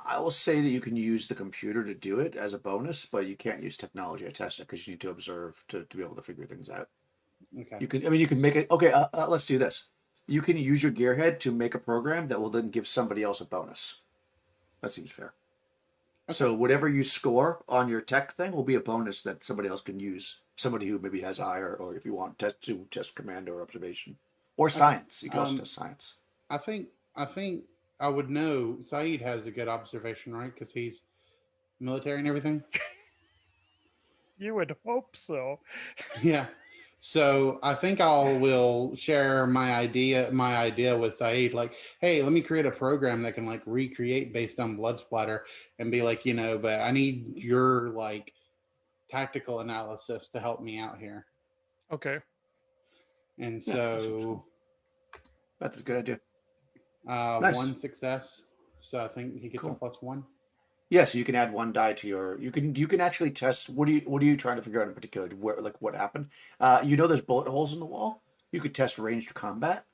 I will say that you can use the computer to do it as a bonus, but you can't use technology to test it because you need to observe to be able to figure things out. Okay. You can, I mean, you can make it. Okay, let's do this. You can use your Gearhead to make a program that will then give somebody else a bonus. That seems fair. Okay. So whatever you score on your tech thing will be a bonus that somebody else can use. Somebody who maybe has higher, or if you want test command or observation, or science. You can also test science. I think I would know. Saeed has a good observation, right? Because he's military and everything. You would hope so. Yeah. So I think will share my idea with Saeed. Like, hey, let me create a program that can like recreate based on blood splatter, and be like, but I need your like tactical analysis to help me out here. Okay. And Yeah, so that's a good idea. Nice. 1 success. So I think he gets a +1. Yeah, so you can add 1 die to your. You can actually test. What are you trying to figure out in particular? Where, like, what happened? There's bullet holes in the wall. You could test ranged combat.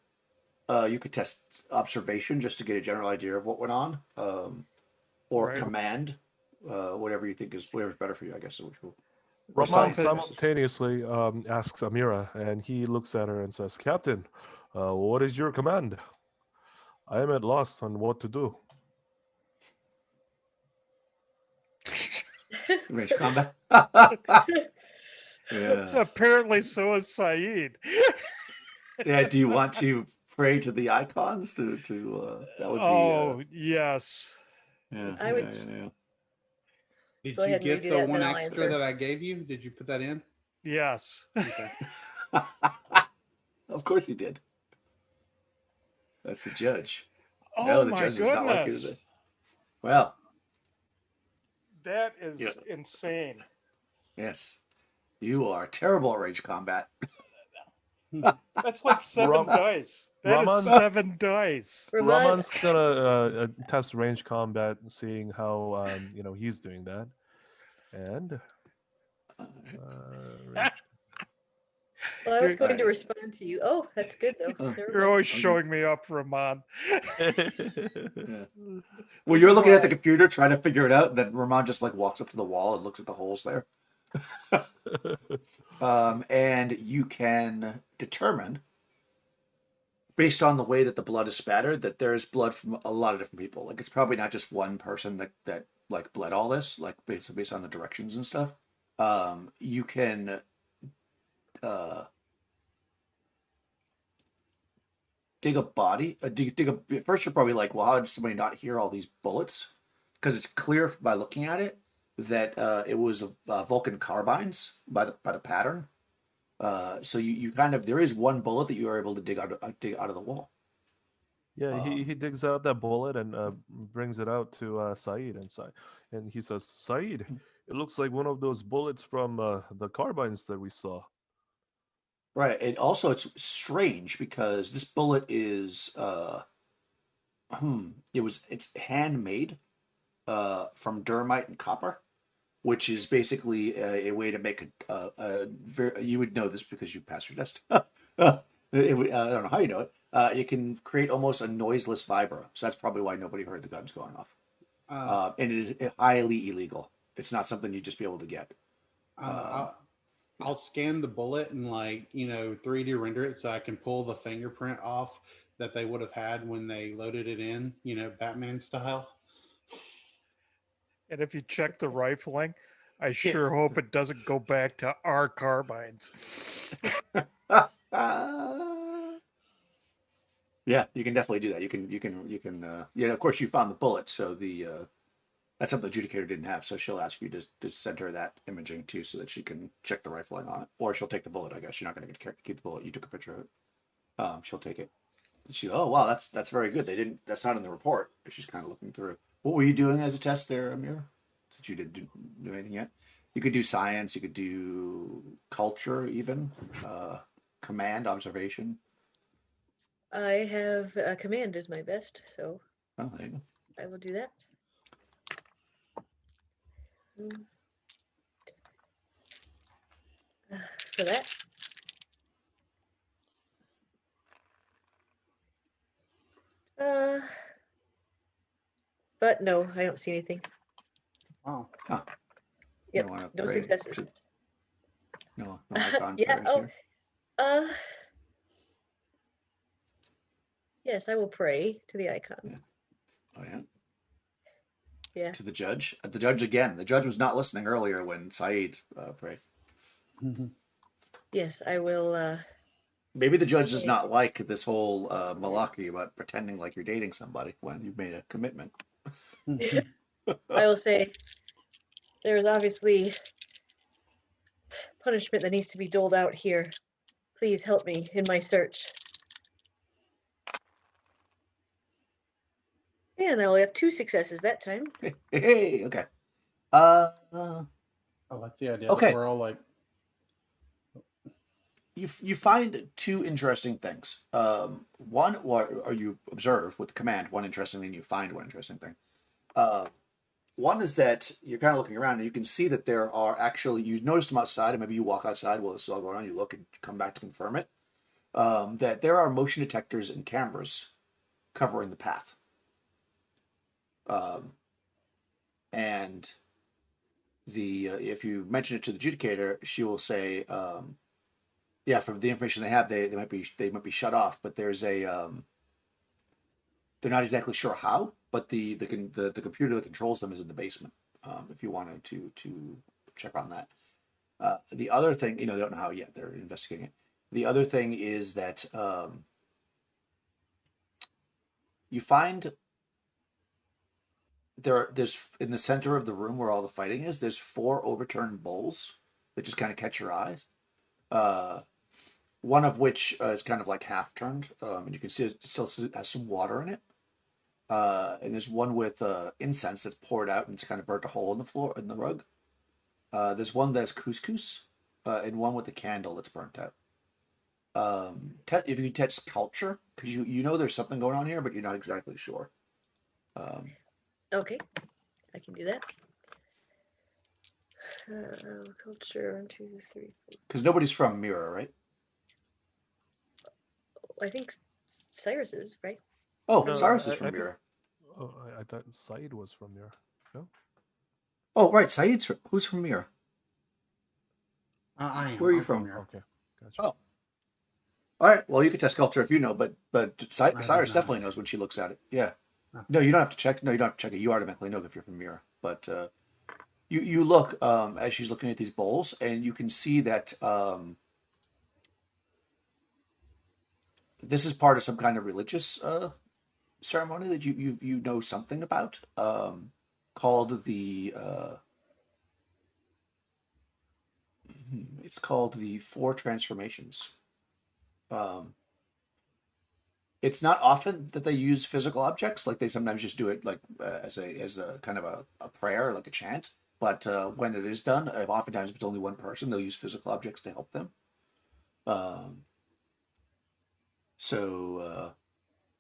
You could test observation just to get a general idea of what went on. Or Right. command. Whatever you think whatever's better for you, I guess. Raman simultaneously asks Amira, and he looks at her and says, "Captain, what is your command? I am at loss on what to do." Ranged combat. Yeah. Apparently, so is Saeed. Yeah. Do you want to pray to the icons to that would be? Oh, yes. Yeah. I would- Yeah. Did Go you ahead and get redo the that, and one then I'll extra answer. that I gave you? Did you put that in? Yes. Okay. Of course you did. That's the judge. Oh, No, the my judge does not like you goodness. today. Well, That is Yeah. insane. yes. You are terrible at range combat. That's like 7 Ram- dice. That is Raman- 7 dice. Ramon, Raman's gonna test range combat, seeing how he's doing that, and range well, I was You're- going to respond to you. Oh, that's good though. Never You're mind. always Okay. showing me up, Ramon. Yeah. Well, This you're is looking at the why- computer trying to figure it out, and then Ramon just like walks up to the wall and looks at the holes there. And you can determine, based on the way that the blood is spattered, that there's blood from a lot of different people. Like it's probably not just one person that like bled all this. Like based on the directions and stuff. You can dig a body. First, you're probably like, well, how did somebody not hear all these bullets? Because it's clear by looking at it that it was Vulcan carbines by the pattern. So you kind of, there is one bullet that you are able to dig out of the wall. Yeah, he digs out that bullet and brings it out to Saeed, and he says, "Saeed, it looks like one of those bullets from the carbines that we saw." Right. And also it's strange because this bullet is it's handmade from dermite and copper, which is basically a way to make you would know this because you passed your test. I don't know how you know it. It can create almost a noiseless vibro, so that's probably why nobody heard the guns going off. And it is highly illegal. It's not something you'd just be able to get. I'll scan the bullet and 3D render it so I can pull the fingerprint off that they would have had when they loaded it in, Batman style. And if you check the rifling, I sure hope it doesn't go back to our carbines. Yeah, you can definitely do that. You can. Of course, you found the bullet, so the That's something the adjudicator didn't have, so she'll ask you to send her that imaging too, so that she can check the rifling on it, or she'll take the bullet. I guess you're not going to keep the bullet. You took a picture of it. She'll take it. She, oh wow, that's very good. They didn't. That's not in the report. She's kind of looking through. What were you doing as a test there, Amir? Since you didn't do anything yet, you could do science. You could do culture, even command, observation. I have command is my best, so Oh, there you go. I will do that. Mm. For that. But no, I don't see anything. Wow. Huh. Yep, wanna no pray successes. to- No icon Yeah, prayers oh. here. Yes, I will pray to the icons. Oh yeah. Yeah. To the judge. The judge again. The judge was not listening earlier when Saeed prayed. Yes, I will. Maybe the judge does not like this whole malarkey about pretending like you're dating somebody when you've made a commitment. I will say there is obviously punishment that needs to be doled out here. Please help me in my search. And I only have 2 successes that time. Hey, okay. I like the idea Okay. that we're all like, You find 2 interesting things. One, or you observe with command one interesting thing. You find one interesting thing. One is that you're kind of looking around and you can see that there are actually, you noticed them outside, and maybe you walk outside while this is all going on, you look and come back to confirm it, that there are motion detectors and cameras covering the path. And if you mention it to the adjudicator, she will say, yeah, from the information they have, they might be shut off, but there's a they're not exactly sure how, but the computer that controls them is in the basement. If you wanted to check on that. The other thing, they don't know how yet. They're investigating it. The other thing is that you find there's in the center of the room where all the fighting is. There's 4 overturned bowls that just kind of catch your eyes. One of which is kind of like half turned, and you can see it still has some water in it. And there's one with incense that's poured out and it's kind of burnt a hole in the floor, in the rug. There's one that's couscous, and one with a candle that's burnt out. If you test culture, because you know there's something going on here, but you're not exactly sure. Okay, I can do that. Culture 1, 2, 3, 4. Because nobody's from Mira, right? I think Cyrus is, right? Oh, No, Cyrus is I from think- Mira. Oh, I thought Saeed was from there. No? Oh, right. Saeed's who's from Mira? I am. Where are you I'm from? here. Okay, gotcha. Oh. All right. Well, you can test culture if you know, but Cyrus not. definitely knows when she looks at it. Yeah. Okay. No, you don't have to check. No, you don't have to check it. You automatically know if you're from Mira. But you look as she's looking at these bowls, and you can see that this is part of some kind of religious ceremony that you know something about, called the it's called the 4 transformations. It's not often that they use physical objects. Like they sometimes just do it like as a kind of a prayer, like a chant. But when it is done, oftentimes if it's only one person, they'll use physical objects to help them.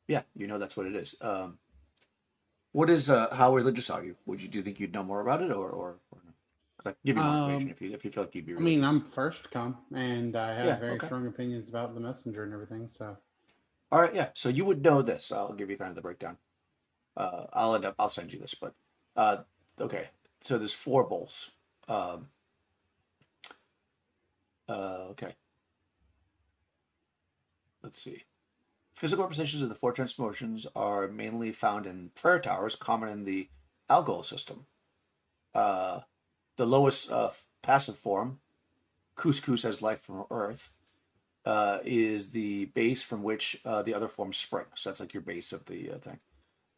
Yeah, that's what it is. What is how religious are you? Do you think you'd know more about it, or could I give you more information if you feel like you'd be I religious? mean, I'm first to come, and I have Yeah, very okay. strong opinions about the messenger and everything. So, All right, yeah. So you would know this. I'll give you kind of the breakdown. I'll send you this, but okay. So there's 4 bowls. Okay. Let's see. Physical representations of the 4 transformations are mainly found in prayer towers, common in the Algol system. The lowest passive form, couscous as life from Earth, is the base from which the other forms spring. So that's like your base of the thing.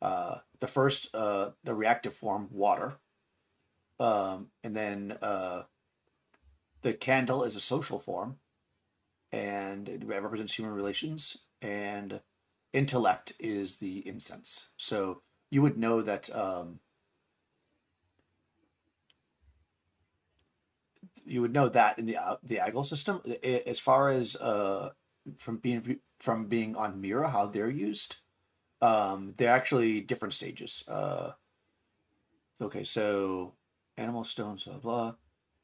The first, the reactive form, water. And then the candle is a social form, and it represents human relations. And intellect is the incense. So you would know that in the Agile system, as far as from being on Mira, how they're used. They're actually different stages. Okay, so animal stones, blah blah.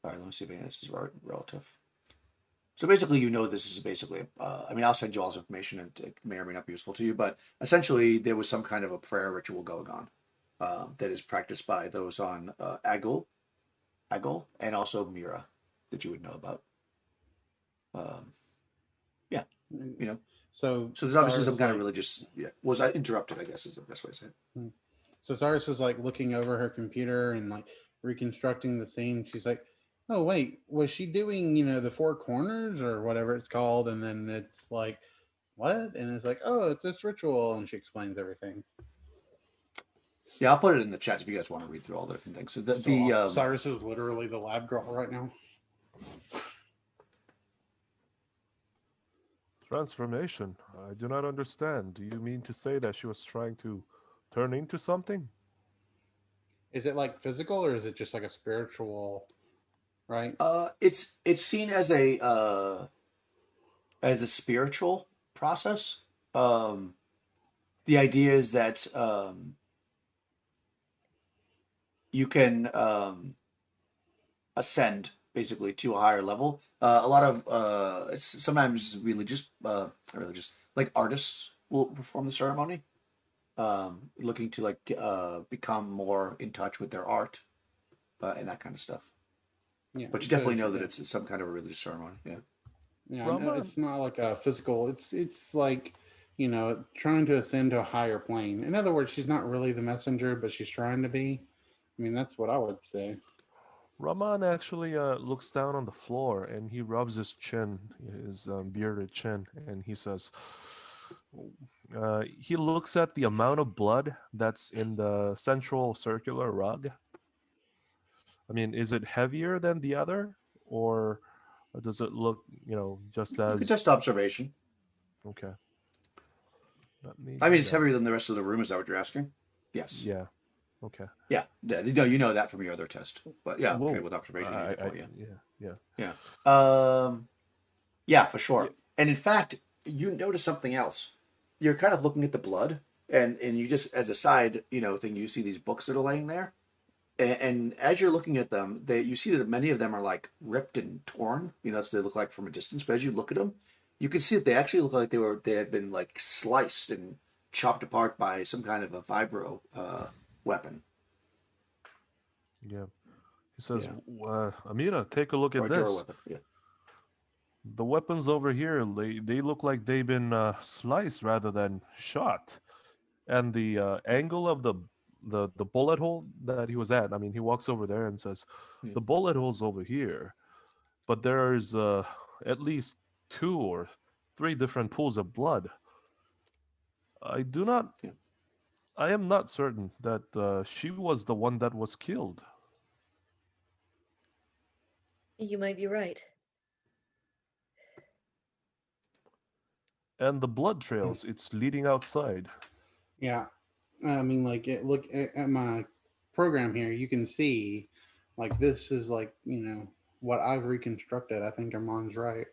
All right, let me see if any of this is relative. So basically, this is basically. I mean, I'll send you all this information, and it may or may not be useful to you. But essentially, there was some kind of a prayer ritual going on that is practiced by those on Agile, and also Mira that you would know about. Yeah, you know. So there's obviously Cyrus some is kind of like, religious. Yeah, was I interrupted? I guess is the best way to say it. so Cyrus is like looking over her computer and like reconstructing the scene. She's like, "Oh wait, was she doing the four corners or whatever it's called?" And then it's like, "What?" And it's like, "Oh, it's this ritual," and she explains everything. Yeah, I'll put it in the chat if you guys want to read through all the different things. So So awesome. Cyrus is literally the lab girl right now. Transformation. I do not understand. Do you mean to say that she was trying to turn into something? Is it like physical or is it just like a spiritual? Right. It's seen as a spiritual process. The idea is that you can ascend basically to a higher level. A lot of it's sometimes religious, like artists will perform the ceremony, looking to like become more in touch with their art and that kind of stuff. Yeah. But you definitely know that it's some kind of a religious ceremony. Yeah. Yeah. Well, No, it's not like a physical. It's like trying to ascend to a higher plane. In other words, she's not really the messenger, but she's trying to be. I mean, that's what I would say. Raman actually looks down on the floor and he rubs his chin, his bearded chin, and he says, he looks at the amount of blood that's in the central circular rug. I mean, is it heavier than the other, or does it look, just You could as test observation. okay? Let me I do mean, it's that. heavier than the rest of the room. Is that what you're asking? Yes. Yeah. Okay. Yeah. No, you know that from your other test. But yeah, okay, Whoa. with observation, you definitely, Yeah. yeah. Yeah, for sure. Yeah. And in fact, you notice something else. You're kind of looking at the blood, and you just, as a side, thing, you see these books that are laying there, and as you're looking at them, you see that many of them are like ripped and torn. That's what they look like from a distance. But as you look at them, you can see that they actually look like they had been like sliced and chopped apart by some kind of a vibro weapon. Yeah. He says, Yeah. Amira, take a look Or at a drawer this. weapon. Yeah. The weapons over here, they look like they've been sliced rather than shot. And the angle of the bullet hole that he was at, I mean, he walks over there and says, the bullet hole's over here, but there's at least 2 or 3 different pools of blood. I do not. Yeah. I am not certain that she was the one that was killed. You might be right. And the blood trails, it's leading outside. Yeah. I mean, like, look at my program here. You can see, like, this is like what I've reconstructed. I think Armand's right.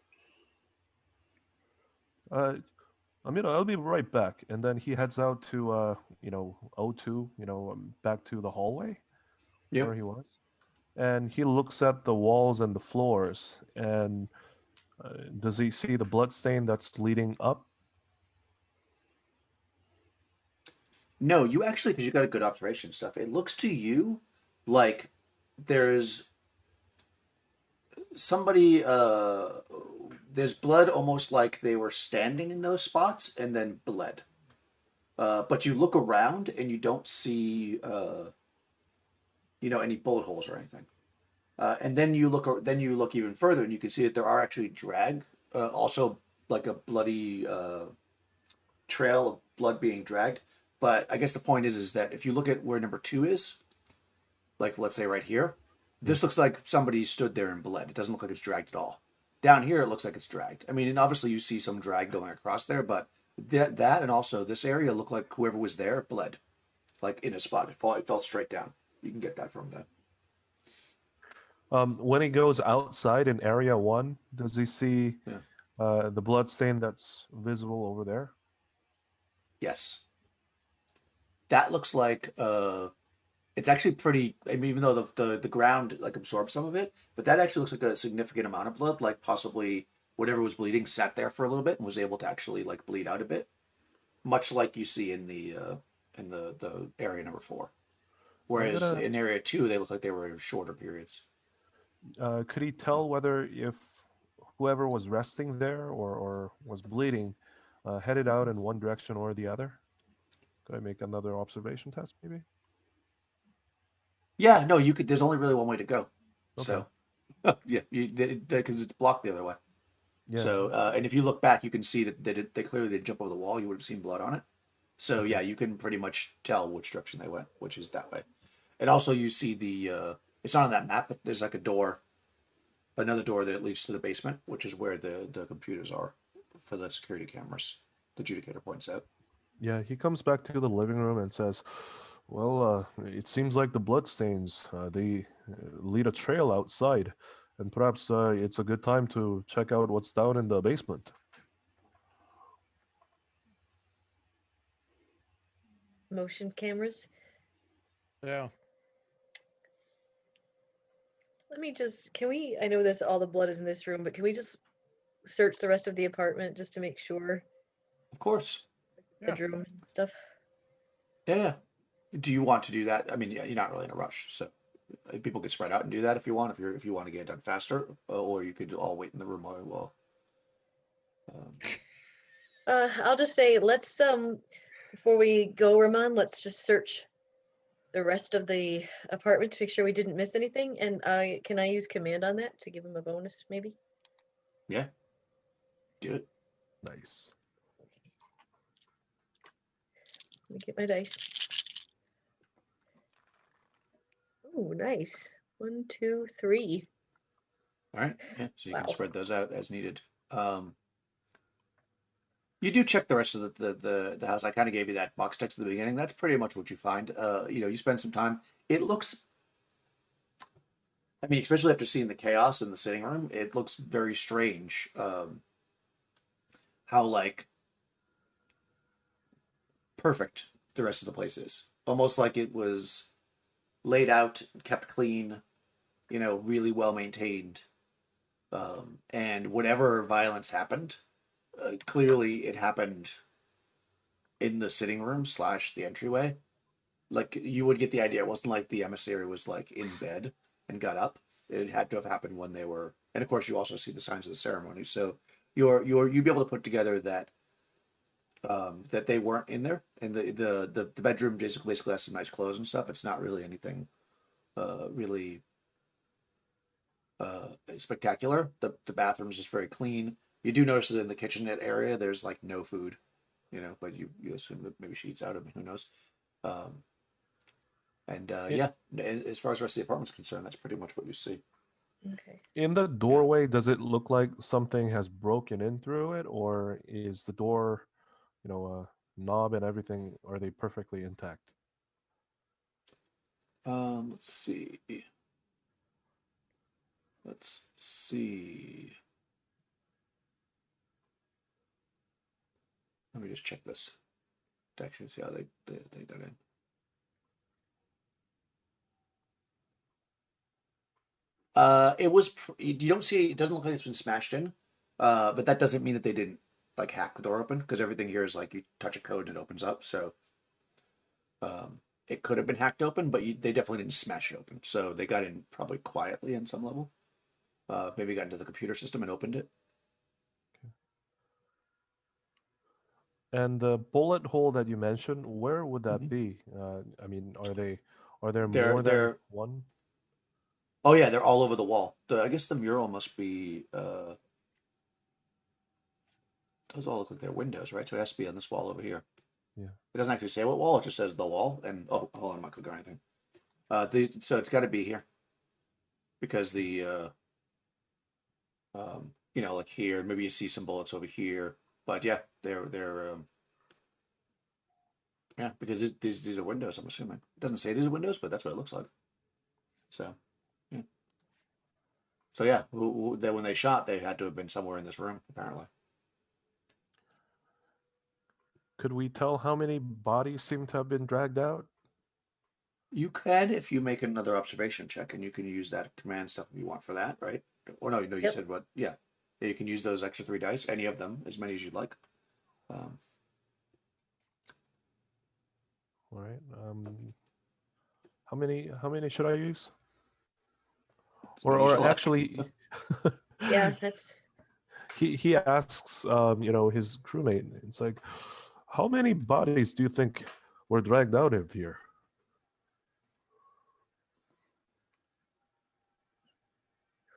I'll be right back. And then he heads out to O2, back to the hallway where he was. And he looks at the walls and the floors. And does he see the blood stain that's leading up? No, you actually, because you got a good observation stuff. It looks to you like there's somebody. There's blood, almost like they were standing in those spots and then bled. But you look around and you don't see, any bullet holes or anything. And then you look even further and you can see that there are actually drag, also like a bloody trail of blood being dragged But I guess the point is that if you look at where number 2 is, like let's say right here, this looks like somebody stood there and bled. It doesn't look like it's dragged at all. Down here, it looks like it's dragged. I mean, and obviously you see some drag going across there, but that and also this area look like whoever was there bled, like in a spot. It fell straight down. You can get that from that. When he goes outside in area 1, does he see the blood stain that's visible over there? Yes. That looks like it's actually pretty. I mean, even though the ground like absorbs some of it, but that actually looks like a significant amount of blood. Like possibly whatever was bleeding sat there for a little bit and was able to actually like bleed out a bit, much like you see in the area number 4. Whereas in area 2, they look like they were in shorter periods. Could he tell whether if whoever was resting there or was bleeding headed out in one direction or the other? Could I make another observation test, maybe? Yeah, no, you could. There's only really one way to go. Okay. So, yeah, because it's blocked the other way. Yeah. So, and if you look back, you can see that they clearly didn't jump over the wall. You would have seen blood on it. So, yeah, you can pretty much tell which direction they went, which is that way. And also, you see it's not on that map, but there's like another door that leads to the basement, which is where the computers are for the security cameras. The adjudicator points out. Yeah, he comes back to the living room and says, well, it seems like the bloodstains, they lead a trail outside, and perhaps it's a good time to check out what's down in the basement. Motion cameras. Yeah. I know there's all the blood is in this room, but can we just search the rest of the apartment just to make sure? Of course. Yeah. Bedroom and stuff. Yeah. Do you want to do that? I mean, yeah, you're not really in a rush, so people can spread out and do that if you want. If you want to get it done faster, or you could all wait in the room while. I'll just say let's before we go, Ramon, let's just search the rest of the apartment to make sure we didn't miss anything. And can I use command on that to give him a bonus, maybe? Yeah. Do it. Nice. Let me get my dice. Oh, nice. 1, 2, 3. All right. Yeah. So you Wow. can spread those out as needed. You do check the rest of the house. I kind of gave you that box text at the beginning. That's pretty much what you find. You spend some time. It looks, I mean, especially after seeing the chaos in the sitting room, it looks very strange. How like perfect the rest of the place is. Almost like it was laid out, kept clean, really well maintained. And whatever violence happened, clearly it happened in the sitting room / the entryway. Like you would get the idea. It wasn't like the emissary was like in bed and got up. It had to have happened when they were, and of course you also see the signs of the ceremony. So you'd be able to put together that that they weren't in there, and the bedroom basically has some nice clothes and stuff. It's not really anything really spectacular. The bathroom's just very clean. You do notice that in the kitchenette area, there's like no food, but you assume that maybe she eats out of it. Who knows? Yeah, as far as the rest of the apartment's concerned, that's pretty much what you see. Okay. In the doorway, does it look like something has broken in through it, or is the door, knob and everything, are they perfectly intact? Let's see. Let's see. Let me just check this to actually see how they got in. It was. You don't see. It doesn't look like it's been smashed in, but that doesn't mean that they didn't like hack the door open, because everything here is like you touch a code and it opens up. So, it could have been hacked open, but they definitely didn't smash it open. So they got in probably quietly on some level. Maybe got into the computer system and opened it. And the bullet hole that you mentioned, where would that be? I mean, are there more than one? Oh yeah, they're all over the wall. I guess the mural must be. Those all look like they're windows, right? So it has to be on this wall over here. Yeah. It doesn't actually say what wall; it just says the wall. And hold on, I'm not clicking on anything. So it's got to be here because like here, maybe you see some bullets over here, but yeah, they're yeah, because these are windows. I'm assuming it doesn't say these are windows, but that's what it looks like. So yeah, so yeah, then when they shot, they had to have been somewhere in this room apparently. Could we tell how many bodies seem to have been dragged out? You can if you make another observation check, and you can use that command stuff if you want for that, right? Or no, you Yep. said what? Yeah, yeah, you can use those extra 3 dice, any of them, as many as you'd like. Um, All right. How many should I use? as many as you Or like. actually, Yeah, that's he asks his crewmate. It's like, how many bodies do you think were dragged out of here?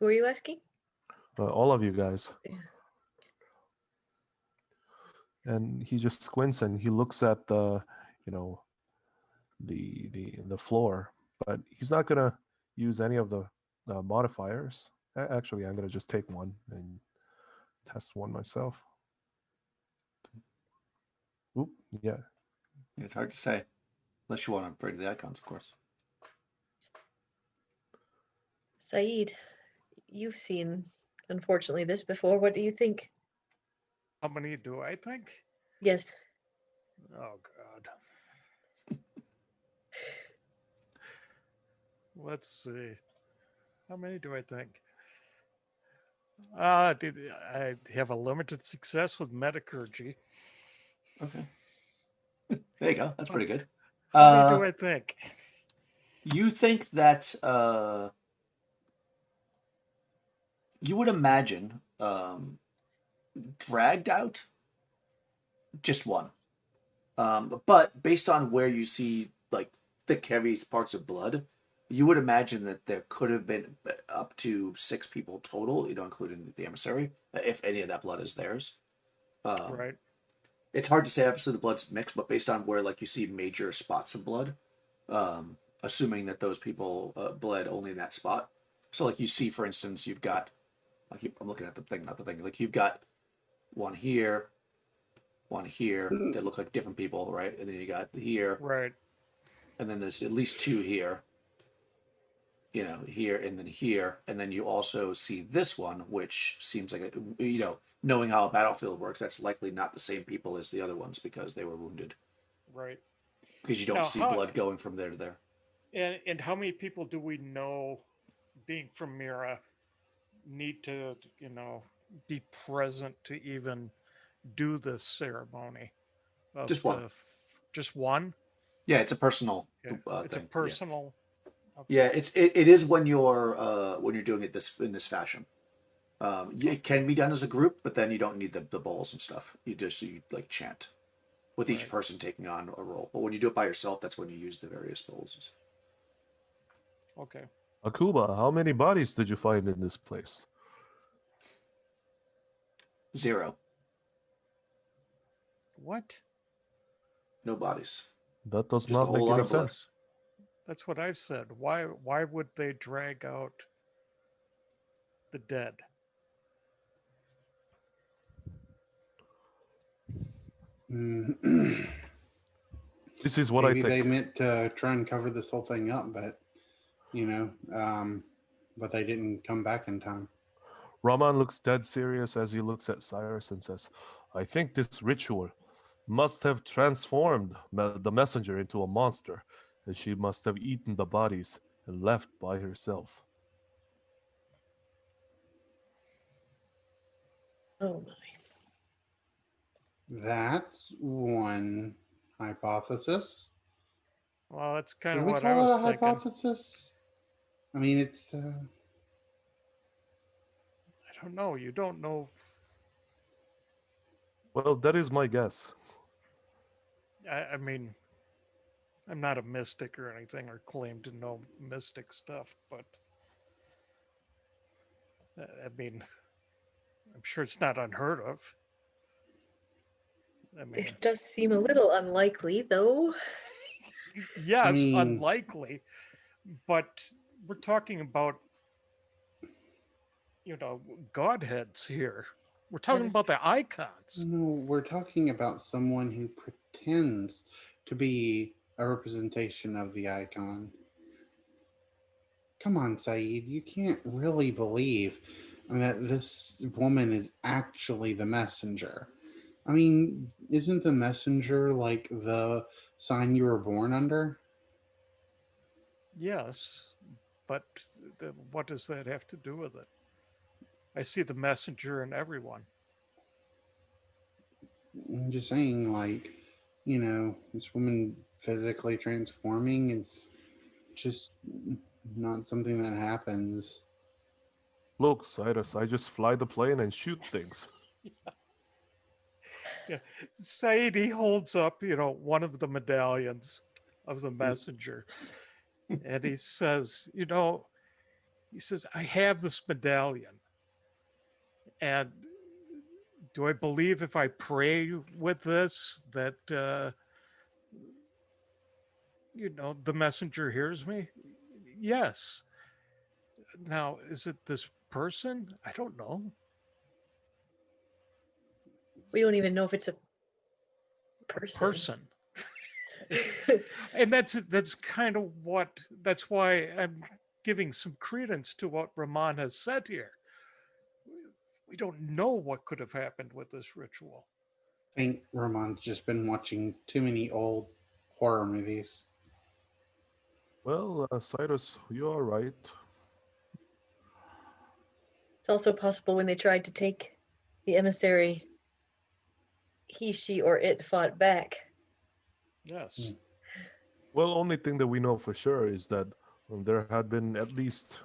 who are you asking? All of you guys. Yeah. And he just squints and he looks at you know, the floor, but he's not gonna use any of the modifiers. Actually, I'm gonna just take one and test one myself. Oop, yeah. It's hard to say, unless you want to upgrade the icons, of course. Saeed, you've seen, unfortunately, this before. What do you think? How many do I think? Yes. Oh God. Let's see. How many do I think? I have a limited success with metacurgy. Okay, there you go. That's pretty good. How many do I think? You think that you would imagine dragged out just one, but based on where you see like thick, heavy parts of blood, you would imagine that there could have been up to 6 people total, including the emissary, if any of that blood is theirs. Right. It's hard to say. Obviously, the blood's mixed, but based on where like you see major spots of blood, assuming that those people bled only in that spot. So, like you see, for instance, you've got. I'm looking at the thing, not the thing. Like you've got one here that look like different people, right? And then you got here, Right. and then there's at least 2 here. Here and then here, and then you also see this one, which seems like knowing how a battlefield works, that's likely not the same people as the other ones because they were wounded. Right. Because you don't Now, see blood going from there to there. And how many people do we know, being from Mira, need to be present to even do this ceremony? Just one. Just one. Yeah, it's a personal Yeah. It's thing. a personal. Yeah, it is when you're doing it in this fashion. It can be done as a group, but then you don't need the bowls and stuff. You like chant with each Right. person taking on a role. But when you do it by yourself, that's when you use the various bowls. Okay. Akuba, how many bodies did you find in this place? 0. What? No bodies. That does Just a not whole make lot any of blood. sense. That's what I've said. Why would they drag out the dead? This is what Maybe I they think. meant to try and cover this whole thing up, but but they didn't come back in time. Raman looks dead serious as he looks at Cyrus and says, I think this ritual must have transformed the messenger into a monster, and she must have eaten the bodies and left by herself. Oh my. That's one hypothesis. Well, that's kind Would of we what I call it was a thinking. hypothesis? I mean, it's. I don't know. You don't know. Well, that is my guess. I mean, I'm not a mystic or anything, or claim to know mystic stuff, but I mean, I'm sure it's not unheard of. I mean, It does seem a little unlikely, though. yes, mean- unlikely, but we're talking about, godheads here. We're talking is about the icons. No, we're talking about someone who pretends to be a representation of the icon. Come on, Saeed, you can't really believe that this woman is actually the messenger. I mean, isn't the messenger like the sign you were born under? Yes, but what does that have to do with it? I see the messenger in everyone. I'm just saying, like, this woman physically transforming is just not something that happens. Look, Cyrus, I just fly the plane and shoot things. Yeah, Saidi holds up, one of the medallions of the messenger, and he says, I have this medallion, and do I believe if I pray with this that the messenger hears me? Yes. Now, is it this person? I don't know. we don't even know if it's a person. Person. And that's kind of that's why I'm giving some credence to what Rahman has said here. We don't know what could have happened with this ritual. I think Roman's just been watching too many old horror movies. Well, Cyrus, you are right. It's also possible when they tried to take the emissary, he, she, or it fought back. Yes. Mm. Well, only thing that we know for sure is that there had been at least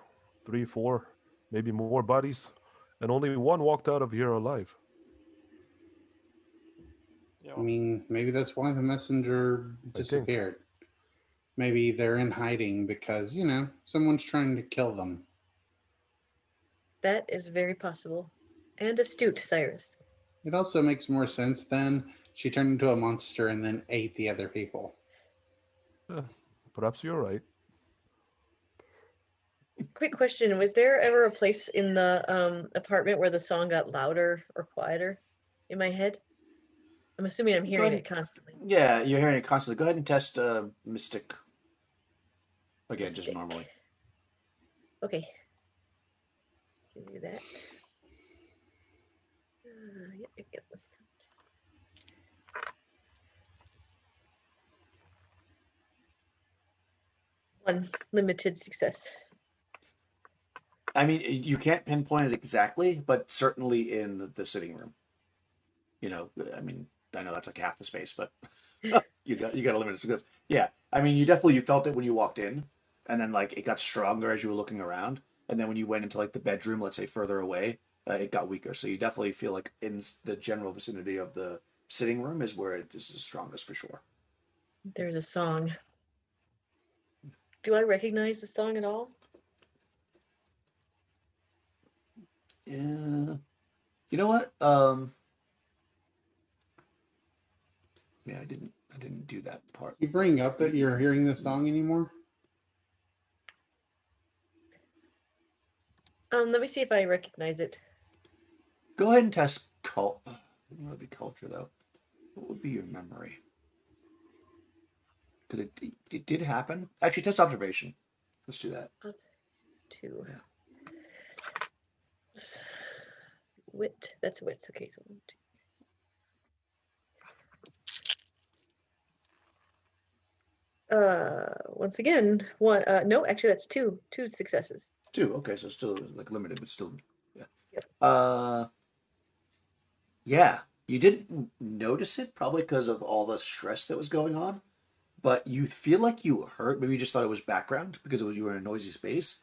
3, 4, maybe more bodies, and only one walked out of here alive. I mean, maybe that's why the messenger I think. disappeared. Maybe they're in hiding because, someone's trying to kill them. That is very possible. And astute, Cyrus. It also makes more sense then she turned into a monster and then ate the other people. Perhaps you're right. Quick question: was there ever a place in the apartment where the song got louder or quieter in my head? I'm assuming I'm hearing it constantly. Yeah, you're hearing it constantly. Go ahead and test Mystic. Again, just Mystic. normally. Okay. Can do that. Yeah, I get this. One limited success. I mean, you can't pinpoint it exactly, but certainly in the sitting room. I mean, I know that's like half the space, but you got a limited success. Yeah, I mean, you felt it when you walked in, and then like it got stronger as you were looking around, and then when you went into like the bedroom, let's say further away, it got weaker. So you definitely feel like in the general vicinity of the sitting room is where it is the strongest for sure. There's a song. Do I recognize the song at all? Yeah. You know what? Yeah, I didn't do that part. You bring up that you're hearing this song anymore? Let me see if I recognize it. Go ahead and test wouldn't really be culture though. What would be your memory? Because it did happen. Actually, test observation. Let's do that. Two. Yeah. Wit. That's wits. Okay, so 1, 2. Once again, one. No, actually, that's two. Two successes. 2. Okay, so still like limited, but still, yeah. Yep. Yeah. You didn't notice it probably because of all the stress that was going on, but you feel like you heard. Maybe you just thought it was background because you were in a noisy space,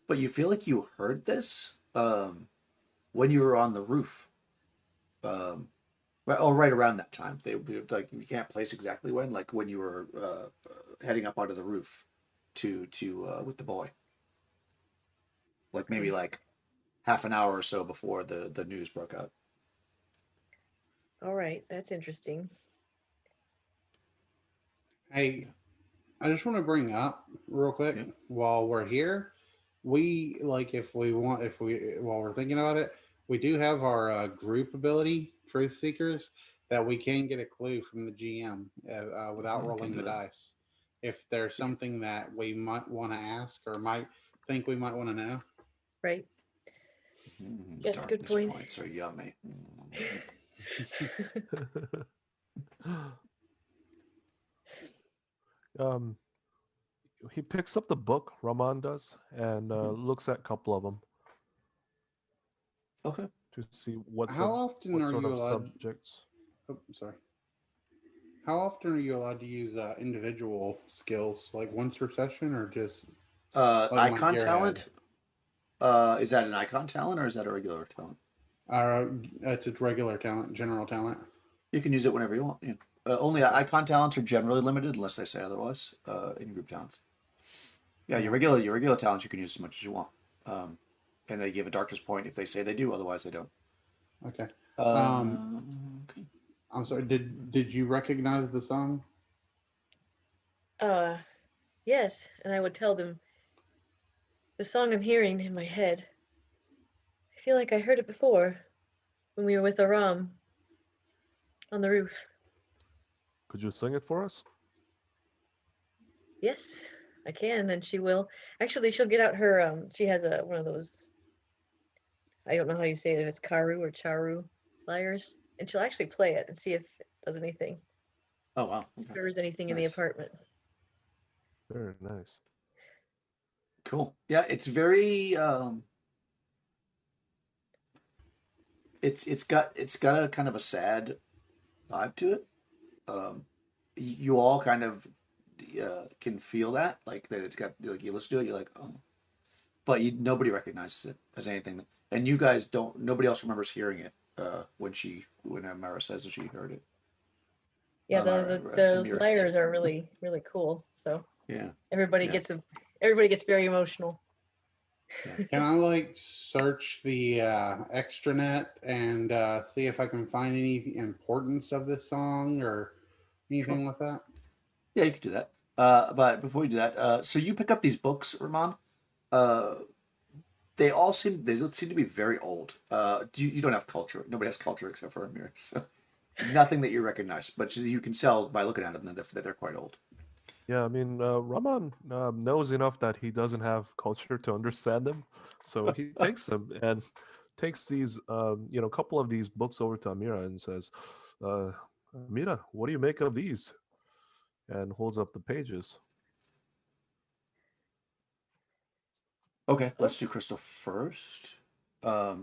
but you feel like you heard this when you were on the roof. Right around that time. They like you can't place exactly when, like when you were heading up onto the roof to with the boy. Like maybe like half an hour or so before the news broke out. All right, that's interesting. Hey, I just want to bring up real quick Yeah. while we're here, we like if we while we're thinking about it, we do have our group ability, Truth Seekers, that we can get a clue from the GM Yeah, without you can rolling do the that. dice. If there's You can, something that we might want to ask or might think we might want to know. Right? Yes, good darkness point. points are yummy. um, he picks up the book, Raman does, and looks at a couple of them Okay. to see How often what are sort you of allowed? subjects. Oh, sorry. How often are you allowed to use individual skills, like once per session, or just let them like Icon gear ahead? talent. Is that an icon talent or is that a regular talent? It's a regular talent, general talent. You can use it whenever you want. Yeah. Only Okay. icon talents are generally limited unless they say otherwise. In group talents. Yeah, Yeah. your regular talents you can use as much as you want. Um, and they give a darkness point if they say they do. Otherwise, they don't. Okay. Um, Okay. I'm sorry. Did you recognize the song? Uh, yes, and I would tell them the song I'm hearing in my head. I feel like I heard it before when we were with Aram on the roof. Could you sing it for us? Yes, I can, and she will. Actually, she'll get out her she has a one of those, I don't know how you say it, if it's karu or charu lyres, and she'll actually play it and see if it does anything, Oh wow. Okay. stirs anything in the Nice. apartment. Very nice. Cool. Yeah, it's very. It's got a kind of a sad vibe to it. You all kind of can feel that, like that. It's got like you listen to it, you're like, oh, but nobody recognizes it as anything, and you guys don't. Nobody else remembers hearing it when Amara says that she heard it. Yeah, those Amira. lyres are really really cool. So Yeah, everybody yeah, gets everybody gets very emotional. yeah. Can I like search the extranet and see if I can find any importance of this song or Sure. anything like that? Yeah, you could do that. But before you do that, so you pick up these books, Ramon. Uh, they seem to be very old. You don't have culture. Nobody has culture except for Amir. So nothing that you recognize, but you can tell by looking at them that they're quite old. Yeah, I mean, Raman knows enough that he doesn't have culture to understand them, so he takes them and takes these, couple of these books over to Amira and says, uh, "Amira, what do you make of these?" And holds up the pages. Okay, Oh, let's do Crystal first.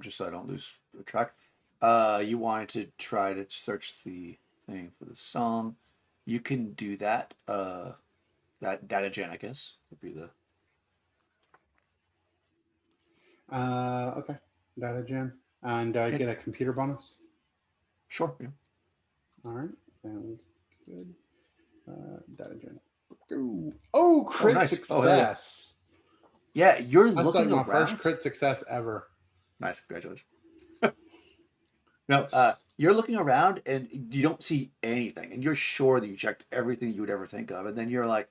Just so I don't lose track. You wanted to try to search the thing for the song. You can do that. That data I guess, would be the Okay. Data gen. And yeah, get a computer bonus. sure. Yeah. All right. Sounds good. Data gen. Oh, Oh, crit nice. Oh, hell yeah. success. Yeah, you're That's like looking my first around. crit success ever. Nice, congratulations. No, you're looking around and you don't see anything, and you're sure that you checked everything you would ever think of, and then you're like,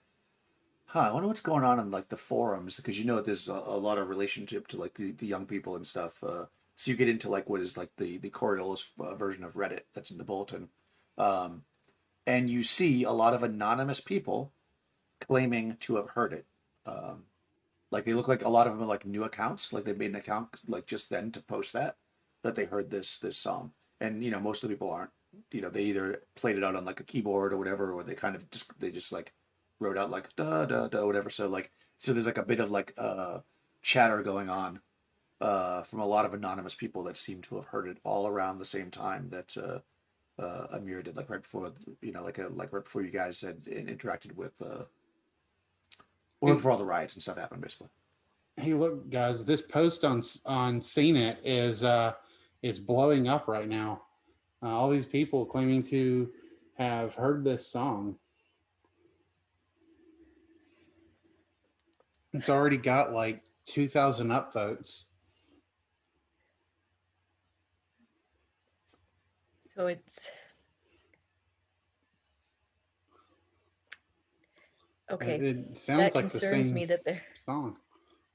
"Huh, I wonder what's going on in like the forums," because you know that there's a lot of relationship to like the young people and stuff. So you get into like what is like the Coriolis version of Reddit that's in the bulletin, um, and you see a lot of anonymous people claiming to have heard it. Um, like they look like a lot of them are like new accounts, like they made an account like just then to post that they heard this song, and most of the people aren't. They either played it out on like a keyboard or whatever, or they just like wrote out like da da da whatever. So there's like a bit of like chatter going on from a lot of anonymous people that seem to have heard it all around the same time that Amir did, like right before like right before you guys had interacted with or Hey, before all the riots and stuff happened, basically. hey, look, guys! This post on CNET is blowing up right now. All these people claiming to have heard this song. It's already got like 2,000 upvotes. So it's okay. It sounds That like the concerns same me that they're. song.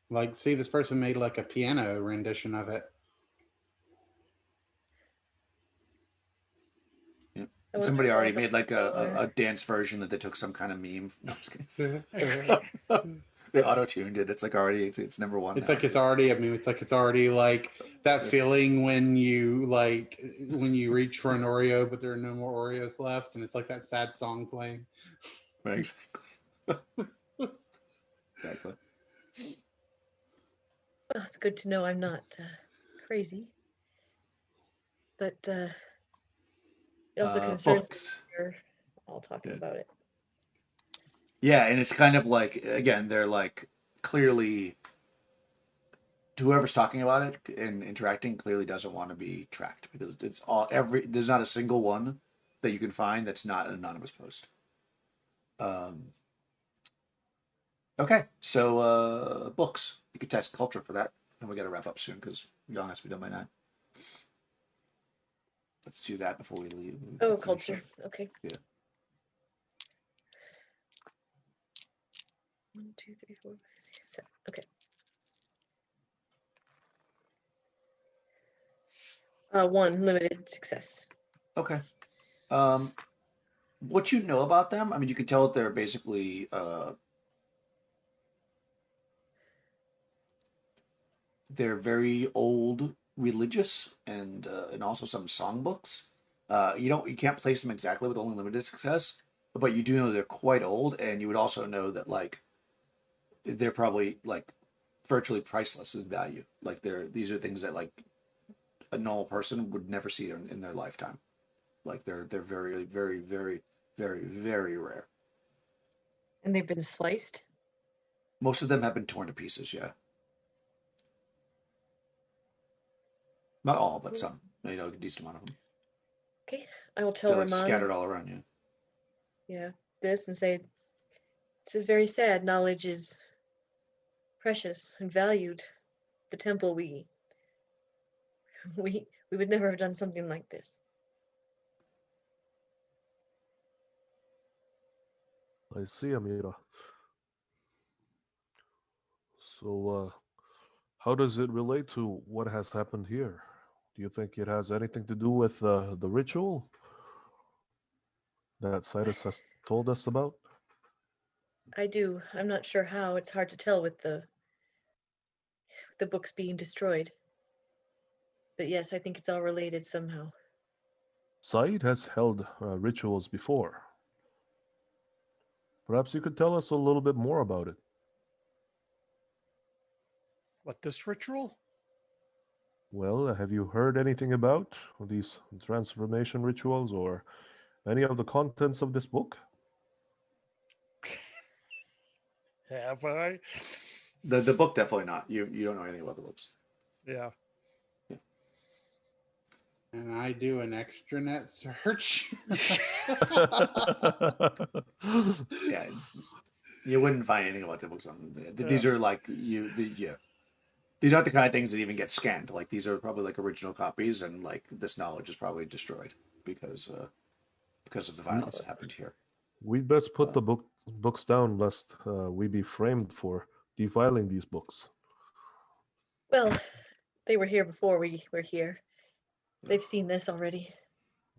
Like, see, this person made like a piano rendition of it. Yeah. I wonder Somebody if already all the made like a are- dance version that they took some kind of meme. No, I'm just kidding. It's They auto-tuned it. It's like already it's number one now. like it's already. I mean, it's like it's already like that feeling when you reach for an Oreo, but there are no more Oreos left, and it's like that sad song playing. Right, exactly. Well, it's good to know I'm not crazy, but it also concerns me Books. that you're all talking Yeah. about it. Yeah, and it's kind of like, again, they're like clearly whoever's talking about it and interacting clearly doesn't want to be tracked, because it's all there's not a single one that you can find that's not an anonymous post. Okay, so books. You could test culture for that, and we got to wrap up soon because Young has to be done by 9. Let's do that before we leave. Oh, finish culture. up. Okay. Yeah. 1, 2, 3, 4, 5, 6, 7. Okay. One limited success. Okay. What you know about them? I mean, you can tell that they're basically they're very old religious and also some songbooks. You can't place them exactly with only limited success, but you do know they're quite old, and you would also know that like they're probably like virtually priceless in value. Like these are things that like a normal person would never see in their lifetime. Like they're very very very very very rare. And they've been sliced? Most of them have been torn to pieces, yeah. Not all, but some. You know, a decent amount of them. Okay. I will tell They're like Rahman. scattered all around, yeah. Yeah, this and say, this is very sad. Knowledge is precious and valued. The temple, we would never have done something like this. I see, Amira. So, how does it relate to what has happened here? Do you think it has anything to do with the ritual that Cyrus has told us about? I do. I'm not sure how. It's hard to tell with the books being destroyed. But yes, I think it's all related somehow. Said has held rituals before. Perhaps you could tell us a little bit more about it. What, this ritual? Well, have you heard anything about these transformation rituals or any of the contents of this book? Have I? The book definitely not. You don't know anything about the books. Yeah. And I do an extranet search. Yeah, you wouldn't find anything about the books on. These are like These aren't the kind of things that even get scanned. Like these are probably like original copies, and like this knowledge is probably destroyed because of the violence that happened here. We'd best put the books down, lest we be framed for defiling these books. Well, they were here before we were here. They've seen this already.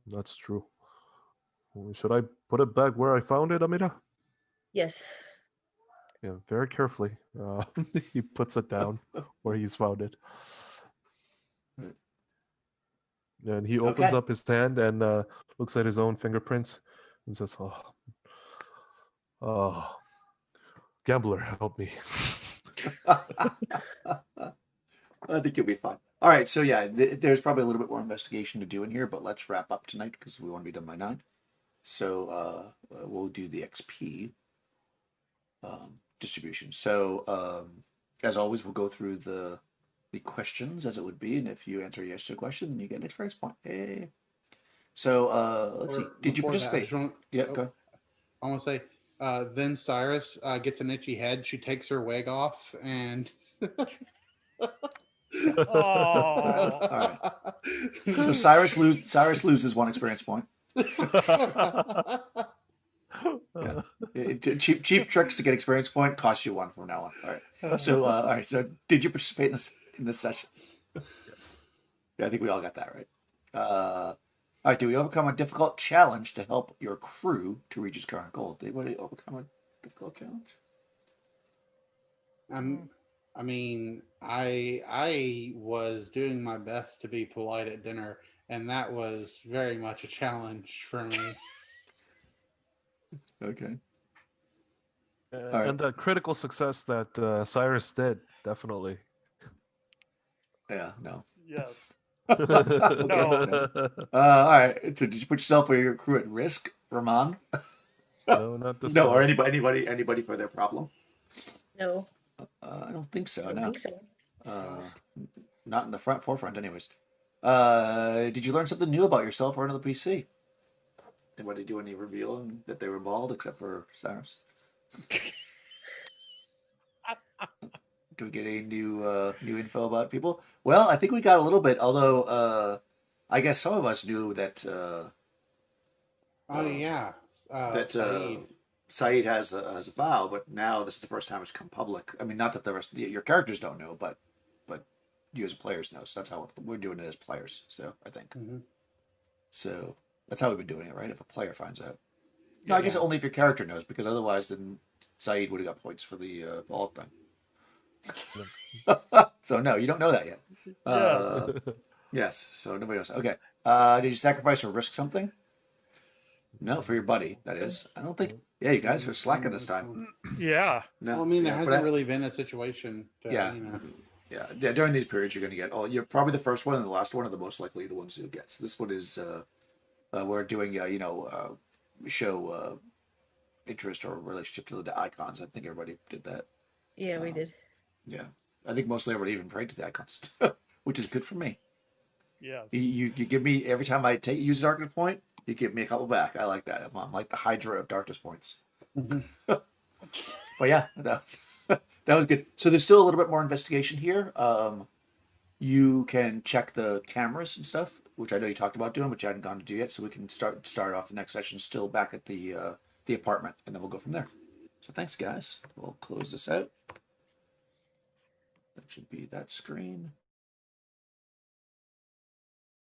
That's true. Should I put it back where I found it, Amira? Yes. Yeah, very carefully. He puts it down where he's found it. And he opens up his hand and looks at his own fingerprints and says, oh, gambler, help me. I think you'll be fine. All right, so yeah, there's probably a little bit more investigation to do in here, but let's wrap up tonight because we want to be done by 9. So we'll do the XP distribution. So as always, we'll go through the questions as it would be, and if you answer yes to a question, then you get an experience point. Hey. So let's see. Did you participate? Go ahead. I want to say, then Cyrus gets an itchy head. She takes her wig off and. Oh. All right. So Cyrus loses 1 experience point. Yeah. Cheap tricks to get experience point cost you 1 from now on. All right. So all right. So did you participate in this session? Yes. Yeah, I think we all got that right. All right. Do we overcome a difficult challenge to help your crew to reach its current goal? Did anybody overcome a difficult challenge? I mean, I was doing my best to be polite at dinner, and that was very much a challenge for me. Okay. Uh, All right. And the critical success that Cyrus did, definitely. Yeah. No. Yes. Okay. No. All right. So did you put yourself or your crew at risk, Ramon? No, not this No, or time. anybody for their problem? No, I don't think so. I don't No. think so. Uh, not in the forefront, anyways. Did you learn something new about yourself or another PC? Anybody do any revealing that they were bald, except for Cyrus? Do we get any new info about people? Well, I think we got a little bit. Although I guess some of us knew that Oh yeah, that Saeed. Saeed has a vow, but now this is the first time it's come public. I mean, not that the rest your characters don't know, but you as players know. So that's how we're doing it as players. So I think so. That's how we've been doing it, right? If a player finds out. No, I guess Yeah. only if your character knows, because otherwise, then Saeed would have got points for the bald thing. So no, you don't know that yet. Yes. Yes. So nobody knows. Okay. Did you sacrifice or risk something? No, for your buddy. That is. I don't think. Yeah, you guys are slacking this time. Yeah. No. Well, I mean, there yeah, hasn't really been a situation. To, Yeah. You know. Yeah. During these periods, you're going to get. Oh, you're probably the first one and the last one are the most likely the ones you'll get. So this one is. We're doing. Show interest or relationship to the icons. I think everybody did that. Yeah, we did. Yeah. I think mostly everybody even prayed to the icons, which is good for me. Yes. You give me every time I use a darkness point, you give me a couple back. I like that. I'm like the Hydra of darkness points. But yeah, that was that was good. So there's still a little bit more investigation here. You can check the cameras and stuff, which I know you talked about doing, but you hadn't gone to do yet. So we can start off the next session still back at the apartment, and then we'll go from there. So thanks, guys. We'll close this out. That should be that screen.